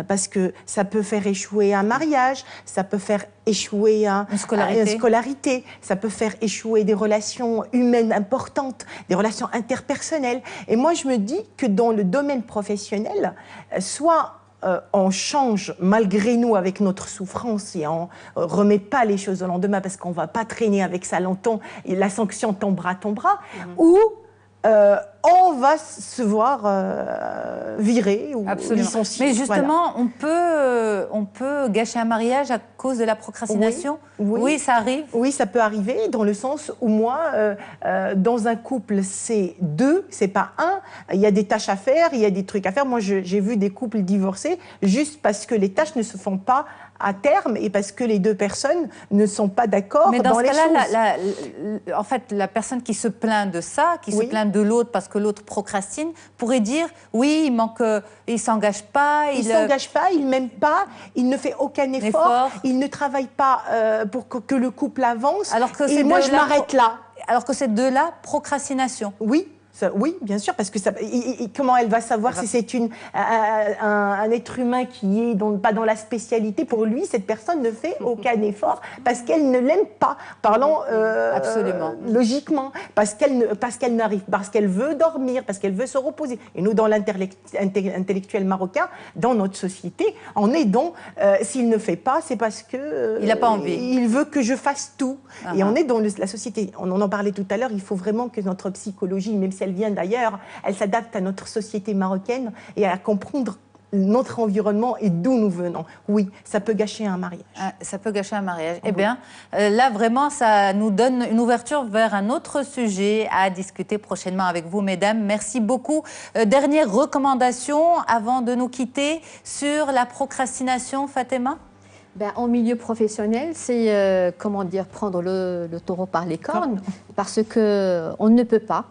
Parce que ça peut faire échouer un mariage, ça peut faire échouer une scolarité, ça peut faire échouer des relations humaines importantes, des relations interpersonnelles. Et moi, je me dis que dans le domaine professionnel, soit on change malgré nous avec notre souffrance et on ne remet pas les choses au lendemain parce qu'on ne va pas traîner avec ça longtemps et la sanction tombera, ou on va se voir virer ou licencier. Mais justement, on peut gâcher un mariage à cause de la procrastination ? Oui, ça arrive. Oui, ça peut arriver dans le sens où moi, dans un couple, c'est deux, c'est pas un. Il y a des tâches à faire, il y a des trucs à faire. Moi, j'ai vu des couples divorcés juste parce que les tâches ne se font pas à terme et parce que les deux personnes ne sont pas d'accord dans les choses. Mais dans ce cas-là, en fait, la personne qui se plaint de ça, qui se plaint de l'autre parce que l'autre procrastine, pourrait dire, oui, il s'engage pas. Il s'engage pas, il m'aime pas, il ne fait aucun effort. Il ne travaille pas pour que le couple avance. Et moi, je m'arrête là. Alors que c'est de la procrastination. Oui. Oui, bien sûr, parce que comment elle va savoir si c'est un être humain qui est pas dans la spécialité? Pour lui, cette personne ne fait aucun effort parce qu'elle ne l'aime pas. Parlons logiquement, parce qu'elle n'arrive, parce qu'elle veut dormir, parce qu'elle veut se reposer. Et nous, dans l'intellectuel marocain, dans notre société, on est dans s'il ne fait pas, c'est parce que il n'a pas envie. Il veut que je fasse tout. Et on est dans la société. On en parlait tout à l'heure. Il faut vraiment que notre psychologie, même si elle vient d'ailleurs, elle s'adapte à notre société marocaine et à comprendre notre environnement et d'où nous venons. Oui, ça peut gâcher un mariage. Ça peut gâcher un mariage. Eh bien, là, vraiment, ça nous donne une ouverture vers un autre sujet à discuter prochainement avec vous, mesdames. Merci beaucoup. Dernière recommandation avant de nous quitter sur la procrastination, Fatima ? En milieu professionnel, c'est prendre le taureau par les cornes, parce que on ne peut pas,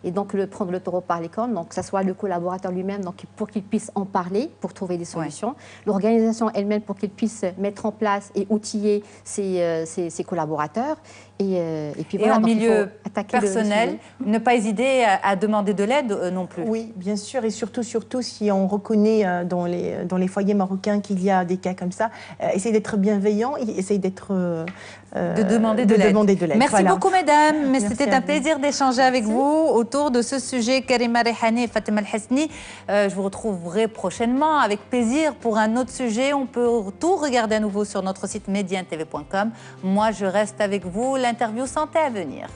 et donc prendre le taureau par les cornes, donc que ce soit le collaborateur lui-même, donc pour qu'il puisse en parler, pour trouver des solutions, l'organisation elle-même pour qu'il puisse mettre en place et outiller ses collaborateurs, Et puis voilà, en donc milieu il faut attaquer personnel, ne pas hésiter à demander de l'aide non plus. Oui, bien sûr, et surtout si on reconnaît dans les foyers marocains qu'il y a des cas comme ça, essaye d'être bienveillant, essaye d'être... de demander de l'aide. Merci beaucoup, mesdames. Mais c'était un plaisir d'échanger avec vous autour de ce sujet. Karima Rehani et Fatima El-Hasni. Je vous retrouverai prochainement avec plaisir pour un autre sujet. On peut tout regarder à nouveau sur notre site mediantv.com. Moi, je reste avec vous. L'interview santé à venir.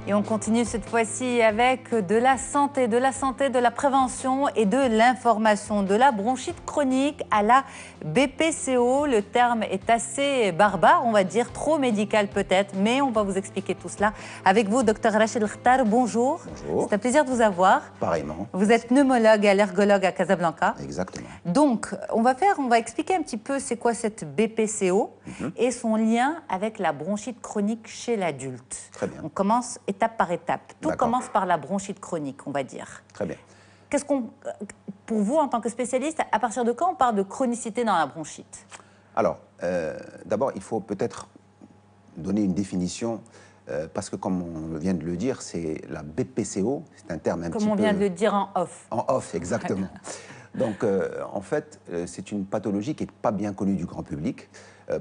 Et on continue cette fois-ci avec de la santé, de la prévention et de l'information, de la bronchite chronique à la BPCO. Le terme est assez barbare, on va dire, trop médical peut-être, mais on va vous expliquer tout cela avec vous, Dr Rachid El-Khtar. Bonjour. Bonjour. C'est un plaisir de vous avoir. Pareillement. Vous êtes pneumologue et allergologue à Casablanca. Exactement. Donc, on va expliquer un petit peu c'est quoi cette BPCO et son lien avec la bronchite chronique chez l'adulte. Très bien. On commence étape par étape. Tout commence par la bronchite chronique, on va dire. Très bien. Pour vous, en tant que spécialiste, à partir de quand on parle de chronicité dans la bronchite? Alors, d'abord, il faut peut-être donner une définition, parce que comme on vient de le dire, c'est la BPCO, c'est un terme un petit peu... Comme on vient de le dire en off. En off, exactement. Donc, en fait, c'est une pathologie qui n'est pas bien connue du grand public,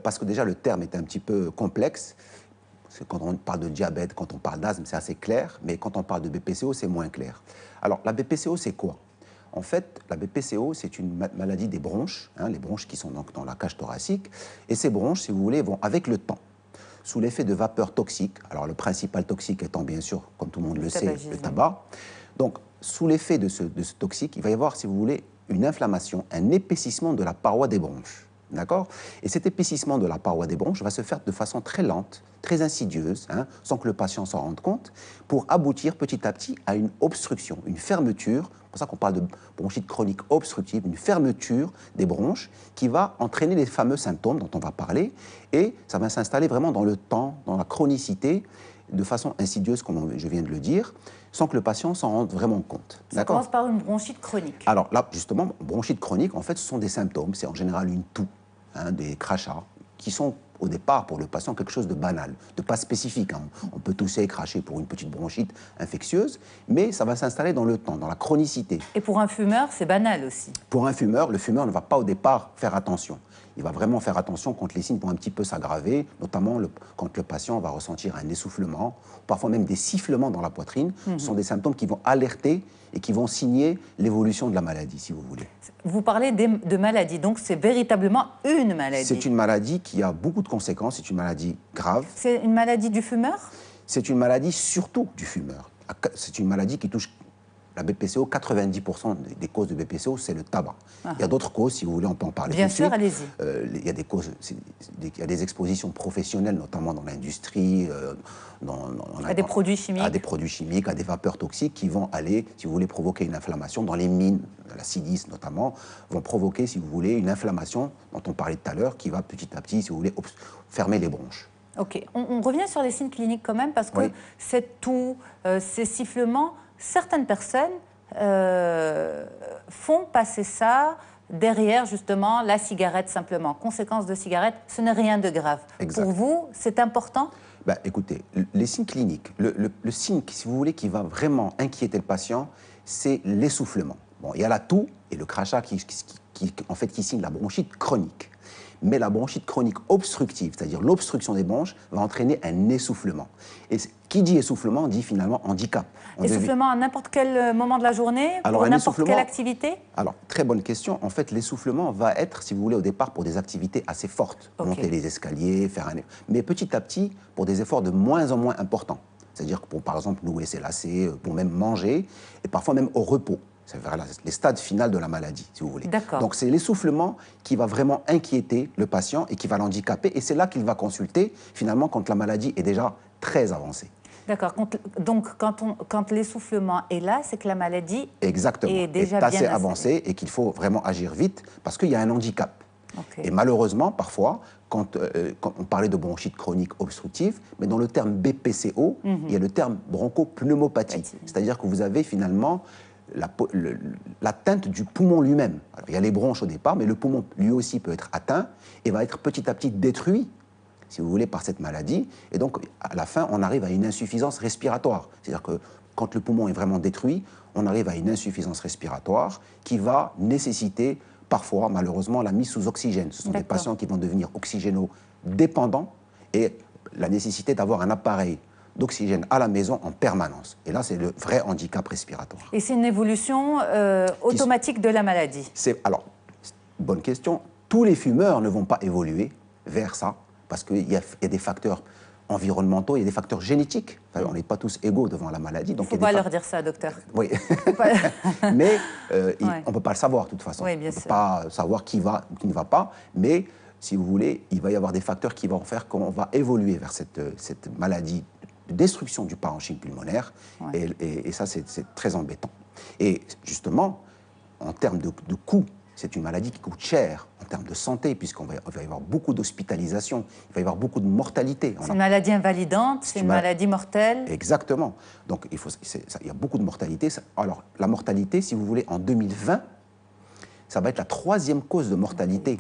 parce que déjà, le terme est un petit peu complexe. Quand on parle de diabète, quand on parle d'asthme, c'est assez clair, mais quand on parle de BPCO, c'est moins clair. Alors, la BPCO, c'est quoi? En fait, la BPCO, c'est une maladie des bronches, les bronches qui sont donc dans la cage thoracique, et ces bronches, si vous voulez, vont avec le temps, sous l'effet de vapeurs toxiques, alors le principal toxique étant bien sûr, comme tout le monde le sait, le tabac. Donc, sous l'effet de ce toxique, il va y avoir, si vous voulez, une inflammation, un épaississement de la paroi des bronches. D'accord? Et cet épaississement de la paroi des bronches va se faire de façon très lente, très insidieuse, sans que le patient s'en rende compte, pour aboutir petit à petit à une obstruction, une fermeture. C'est pour ça qu'on parle de bronchite chronique obstructive, une fermeture des bronches qui va entraîner les fameux symptômes dont on va parler. Et ça va s'installer vraiment dans le temps, dans la chronicité, de façon insidieuse, comme je viens de le dire, sans que le patient s'en rende vraiment compte. Ça commence par une bronchite chronique. Alors là, justement, bronchite chronique, en fait, ce sont des symptômes. C'est en général une toux, des crachats, qui sont au départ pour le patient quelque chose de banal, de pas spécifique. On peut tousser et cracher pour une petite bronchite infectieuse, mais ça va s'installer dans le temps, dans la chronicité. Et pour un fumeur, c'est banal aussi. Pour un fumeur, le fumeur ne va pas au départ faire attention. Il va vraiment faire attention quand les signes vont un petit peu s'aggraver, notamment quand le patient va ressentir un essoufflement, parfois même des sifflements dans la poitrine. Ce sont des symptômes qui vont alerter et qui vont signer l'évolution de la maladie, si vous voulez. Vous parlez de maladie, donc c'est véritablement une maladie. C'est une maladie qui a beaucoup de conséquences, c'est une maladie grave. C'est une maladie du fumeur? C'est une maladie surtout du fumeur. C'est une maladie qui touche la BPCO, 90% des causes de BPCO, c'est le tabac. Il y a d'autres causes, si vous voulez, on peut en parler. Bien sûr, allez-y. Il y a des causes, il y a des expositions professionnelles, notamment dans l'industrie, à des produits chimiques. À des produits chimiques, à des vapeurs toxiques qui vont aller, si vous voulez, provoquer une inflammation. Dans les mines, la silice notamment, vont provoquer, si vous voulez, une inflammation dont on parlait tout à l'heure, qui va petit à petit, si vous voulez, fermer les bronches. Ok, on revient sur les signes cliniques quand même, parce que cette toux, ces sifflements, certaines personnes font passer ça derrière justement la cigarette simplement. Conséquence de cigarette, ce n'est rien de grave. Exact. Pour vous, c'est important? Écoutez, les signes cliniques, le signe, si vous voulez, qui va vraiment inquiéter le patient, c'est l'essoufflement. Bon, il y a la toux et le crachat qui signe la bronchite chronique. Mais la bronchite chronique obstructive, c'est-à-dire l'obstruction des bronches, va entraîner un essoufflement. Et qui dit essoufflement dit finalement handicap. Essoufflement à n'importe quel moment de la journée, pour n'importe quelle activité? Alors, très bonne question. En fait, l'essoufflement va être, si vous voulez, au départ pour des activités assez fortes. Monter les escaliers, faire un... Mais petit à petit, pour des efforts de moins en moins importants. C'est-à-dire pour, par exemple, nouer ses lacets, pour même manger, et parfois même au repos. C'est vers les stades finaux de la maladie, si vous voulez. Donc c'est l'essoufflement qui va vraiment inquiéter le patient et qui va l'handicaper. Et c'est là qu'il va consulter, finalement, quand la maladie est déjà très avancée. D'accord. Donc quand l'essoufflement est là, c'est que la maladie est déjà est assez avancée et qu'il faut vraiment agir vite parce qu'il y a un handicap. Et malheureusement, parfois, quand on parlait de bronchite chronique obstructive, mais dans le terme BPCO, il y a le terme bronchopneumopathie. C'est-à-dire que vous avez finalement l'atteinte du poumon lui-même. Il y a les bronches au départ, mais le poumon lui aussi peut être atteint et va être petit à petit détruit, si vous voulez, par cette maladie. Et donc, à la fin, on arrive à une insuffisance respiratoire. C'est-à-dire que quand le poumon est vraiment détruit, on arrive à une insuffisance respiratoire qui va nécessiter parfois, malheureusement, la mise sous oxygène. Ce sont des patients qui vont devenir oxygéno-dépendants et la nécessité d'avoir un appareil d'oxygène à la maison en permanence. Et là, c'est le vrai handicap respiratoire. Et c'est une évolution automatique de la maladie? Alors, bonne question. Tous les fumeurs ne vont pas évoluer vers ça, parce qu'il y a des facteurs environnementaux, il y a des facteurs génétiques. Enfin, on n'est pas tous égaux devant la maladie. Il ne faut pas leur dire ça, docteur. Oui. Mais on ne peut pas le savoir, de toute façon. Oui, bien sûr. On ne peut pas savoir qui va ou qui ne va pas. Mais, si vous voulez, il va y avoir des facteurs qui vont faire qu'on va évoluer vers cette maladie de destruction du parenchyme pulmonaire. Ouais. Et ça, c'est très embêtant. Et justement, en termes de coûts, c'est une maladie qui coûte cher en termes de santé, puisqu'on va y avoir beaucoup d'hospitalisation, il va y avoir beaucoup de mortalité. C'est une maladie invalidante, c'est une maladie mortelle. Exactement. Donc, il y a beaucoup de mortalité. Alors, la mortalité, si vous voulez, en 2020, ça va être la 3e cause de mortalité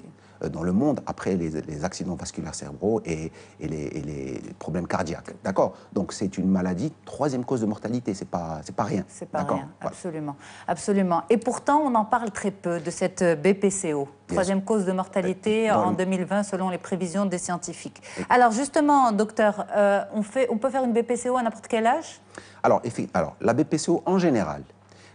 dans le monde, après les accidents vasculaires cérébraux et les problèmes cardiaques. D'accord? Donc, c'est une maladie, 3e cause de mortalité, c'est pas rien. C'est pas rien, absolument. Absolument. Et pourtant, on en parle très peu de cette BPCO, 3e cause de mortalité en 2020, selon les prévisions des scientifiques. Alors, justement, docteur, on peut faire une BPCO à n'importe quel âge? Alors, la BPCO, en général,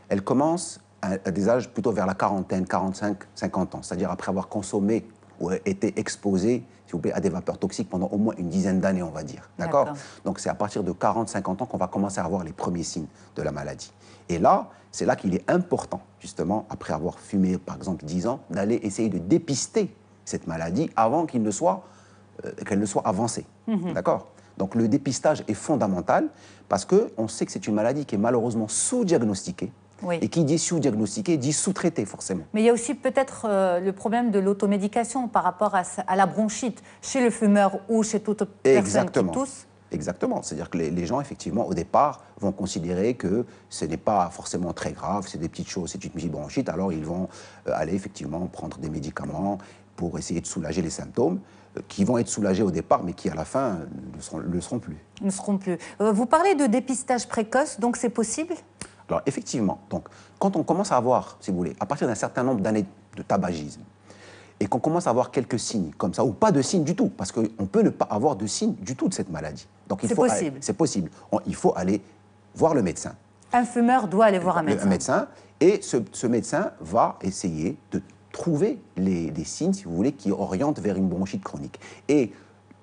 elle commence à des âges plutôt vers la quarantaine, 45, 50 ans, c'est-à-dire après avoir consommé ou été exposé, s'il vous plaît, à des vapeurs toxiques pendant au moins une dizaine d'années, on va dire. D'accord? Donc c'est à partir de 40-50 ans qu'on va commencer à avoir les premiers signes de la maladie. Et là, c'est là qu'il est important, justement, après avoir fumé, par exemple, 10 ans, d'aller essayer de dépister cette maladie avant qu'elle ne soit avancée. D'accord? Donc le dépistage est fondamental parce qu'on sait que c'est une maladie qui est malheureusement sous-diagnostiquée. Oui. Et qui dit sous-diagnostiqué, dit sous-traité, forcément. Mais il y a aussi peut-être le problème de l'automédication par rapport à la bronchite chez le fumeur ou chez toute personne qui tousse. Exactement. C'est-à-dire que les gens, effectivement, au départ, vont considérer que ce n'est pas forcément très grave, c'est des petites choses, c'est une petite bronchite, alors ils vont aller, effectivement, prendre des médicaments pour essayer de soulager les symptômes, qui vont être soulagés au départ, mais qui, à la fin, ne le seront plus. Ne seront plus. Vous parlez de dépistage précoce, donc c'est possible ? Alors, effectivement, donc, quand on commence à avoir, si vous voulez, à partir d'un certain nombre d'années de tabagisme, et qu'on commence à avoir quelques signes comme ça, ou pas de signes du tout, parce qu'on peut ne pas avoir de signes du tout de cette maladie. Donc, c'est possible. C'est possible. Il faut aller voir le médecin. Un fumeur doit aller voir un médecin. Un médecin, et ce médecin va essayer de trouver les signes, si vous voulez, qui orientent vers une bronchite chronique. Et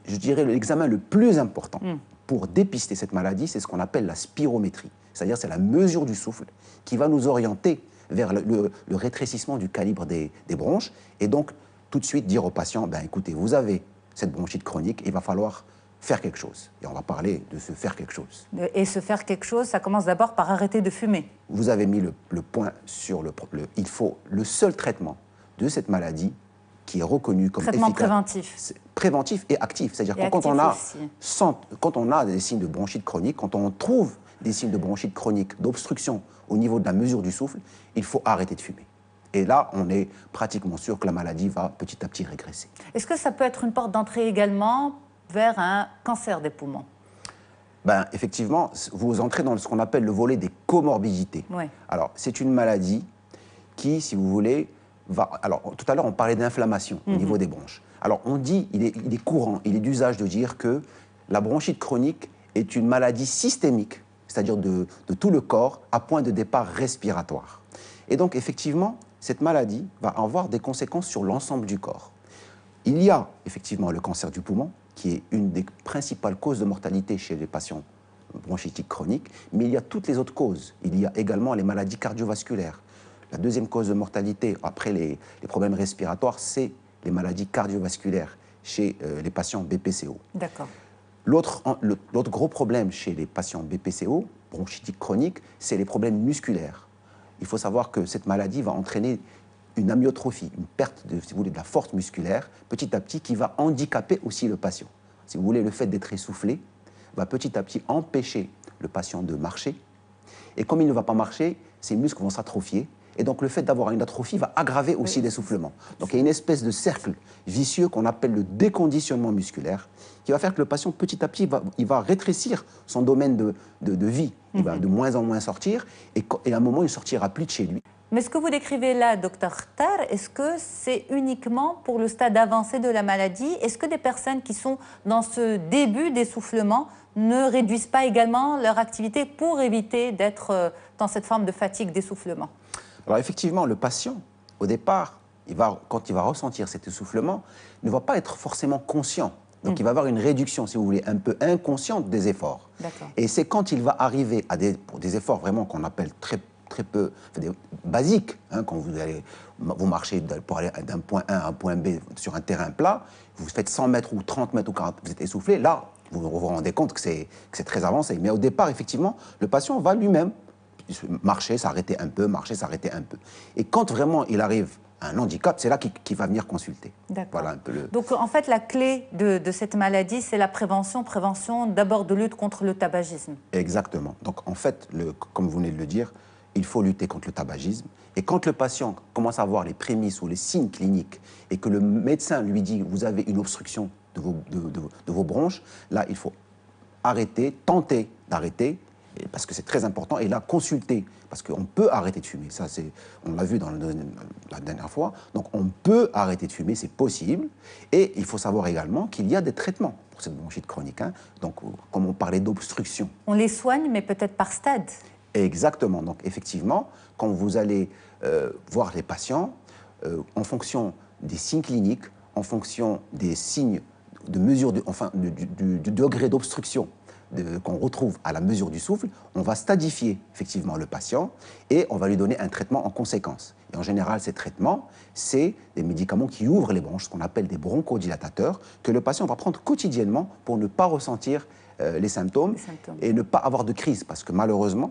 je dirais l'examen le plus important pour dépister cette maladie, c'est ce qu'on appelle la spirométrie. C'est-à-dire c'est la mesure du souffle qui va nous orienter vers le rétrécissement du calibre des bronches et donc tout de suite dire au patient, ben, écoutez, vous avez cette bronchite chronique, il va falloir faire quelque chose. Et on va parler de se faire quelque chose. Et se faire quelque chose, ça commence d'abord par arrêter de fumer. Vous avez mis le point sur il faut le seul traitement de cette maladie qui est reconnu comme traitement efficace. Préventif. Préventif et actif. C'est-à-dire que quand on a des signes de bronchite chronique, quand on trouve des signes de bronchite chronique, d'obstruction au niveau de la mesure du souffle, il faut arrêter de fumer. Et là, on est pratiquement sûr que la maladie va petit à petit régresser. Est-ce que ça peut être une porte d'entrée également vers un cancer des poumons? Ben, effectivement, vous entrez dans ce qu'on appelle le volet des comorbidités. Oui. Alors, c'est une maladie qui, si vous voulez, va... Alors, tout à l'heure, on parlait d'inflammation au niveau des bronches. Alors, on dit, il est courant, il est d'usage de dire que la bronchite chronique est une maladie systémique, c'est-à-dire de tout le corps, à point de départ respiratoire. Et donc, effectivement, cette maladie va avoir des conséquences sur l'ensemble du corps. Il y a effectivement le cancer du poumon, qui est une des principales causes de mortalité chez les patients bronchitiques chroniques, mais il y a toutes les autres causes. Il y a également les maladies cardiovasculaires. La deuxième cause de mortalité, après les problèmes respiratoires, c'est les maladies cardiovasculaires chez les patients BPCO. D'accord. L'autre gros problème chez les patients BPCO, bronchitique chronique, c'est les problèmes musculaires. Il faut savoir que cette maladie va entraîner une amyotrophie, une perte de, si vous voulez, de la force musculaire, petit à petit, qui va handicaper aussi le patient. Si vous voulez, le fait d'être essoufflé va petit à petit empêcher le patient de marcher. Et comme il ne va pas marcher, ces muscles vont s'atrophier. Et donc, le fait d'avoir une atrophie va aggraver aussi l'essoufflement. Donc, il y a une espèce de cercle vicieux qu'on appelle le déconditionnement musculaire, qui va faire que le patient, petit à petit, il va rétrécir son domaine de vie. Il va de moins en moins sortir, et à un moment, il ne sortira plus de chez lui. Mais ce que vous décrivez là, docteur Khtar, est-ce que c'est uniquement pour le stade avancé de la maladie? Est-ce que des personnes qui sont dans ce début d'essoufflement ne réduisent pas également leur activité pour éviter d'être dans cette forme de fatigue, d'essoufflement? Alors effectivement, le patient, au départ, quand il va ressentir cet essoufflement, ne va pas être forcément conscient. Donc il va avoir une réduction, si vous voulez, un peu inconsciente des efforts. Et c'est quand il va arriver à pour des efforts vraiment qu'on appelle très peu basiques, hein, quand vous marchez pour aller d'un point A à un point B sur un terrain plat, vous faites 100 mètres ou 30 mètres ou 40, vous êtes essoufflé, là, vous vous rendez compte que c'est très avancé. Mais au départ, effectivement, le patient va lui-même marcher, s'arrêter un peu, marcher, s'arrêter un peu. Et quand vraiment il arrive à un handicap, c'est là qu'il va venir consulter. Voilà un peu Donc en fait, la clé de cette maladie, c'est la prévention d'abord de lutte contre le tabagisme. Exactement. Donc en fait, comme vous venez de le dire, il faut lutter contre le tabagisme. Et quand le patient commence à avoir les prémices ou les signes cliniques et que le médecin lui dit « vous avez une obstruction de vos bronches », là, il faut arrêter, tenter d'arrêter, parce que c'est très important, et là, consulter, parce qu'on peut arrêter de fumer, ça on l'a vu la dernière fois, donc on peut arrêter de fumer, c'est possible, et il faut savoir également qu'il y a des traitements pour cette bronchite chronique, hein, donc comme on parlait d'obstruction. On les soigne, mais peut-être par stade. Exactement, donc effectivement, quand vous allez voir les patients, en fonction des signes cliniques, en fonction des signes de mesure, du degré d'obstruction, qu'on retrouve à la mesure du souffle, on va stadifier effectivement le patient et on va lui donner un traitement en conséquence. Et en général, ces traitements, c'est des médicaments qui ouvrent les bronches, ce qu'on appelle des bronchodilatateurs, que le patient va prendre quotidiennement pour ne pas ressentir les symptômes et ne pas avoir de crise. Parce que malheureusement,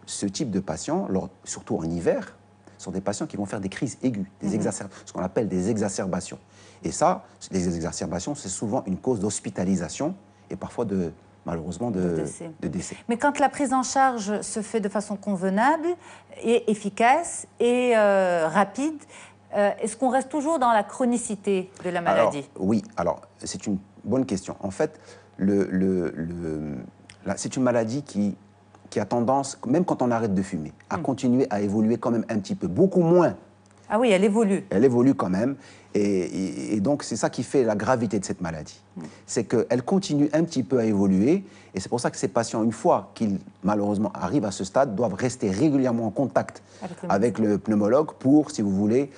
ce type de patients, surtout en hiver, sont des patients qui vont faire des crises aiguës, ce qu'on appelle des exacerbations. Et ça, les exacerbations, c'est souvent une cause d'hospitalisation et parfois malheureusement de décès. Mais quand la prise en charge se fait de façon convenable et efficace et rapide, est-ce qu'on reste toujours dans la chronicité de la maladie? Oui, alors c'est une bonne question. En fait, c'est une maladie qui a tendance, même quand on arrête de fumer, à continuer à évoluer quand même un petit peu, beaucoup moins. Ah oui, elle évolue. Elle évolue quand même. Et donc, c'est ça qui fait la gravité de cette maladie. C'est qu'elle continue un petit peu à évoluer. Et c'est pour ça que ces patients, une fois qu'ils, malheureusement, arrivent à ce stade, doivent rester régulièrement en contact avec le pneumologue pour, si vous voulez,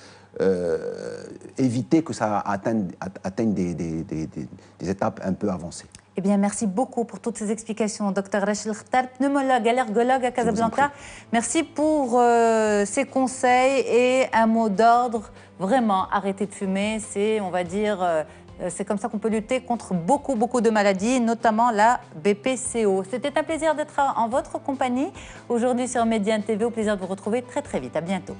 éviter que ça atteigne des étapes un peu avancées. Eh bien, merci beaucoup pour toutes ces explications, Dr Rachel Khtar, pneumologue, allergologue à Casablanca. Merci pour ces conseils et un mot d'ordre. Vraiment, arrêtez de fumer, c'est, on va dire, c'est comme ça qu'on peut lutter contre beaucoup de maladies, notamment la BPCO. C'était un plaisir d'être en votre compagnie aujourd'hui sur Médiane TV. Au plaisir de vous retrouver très vite. À bientôt.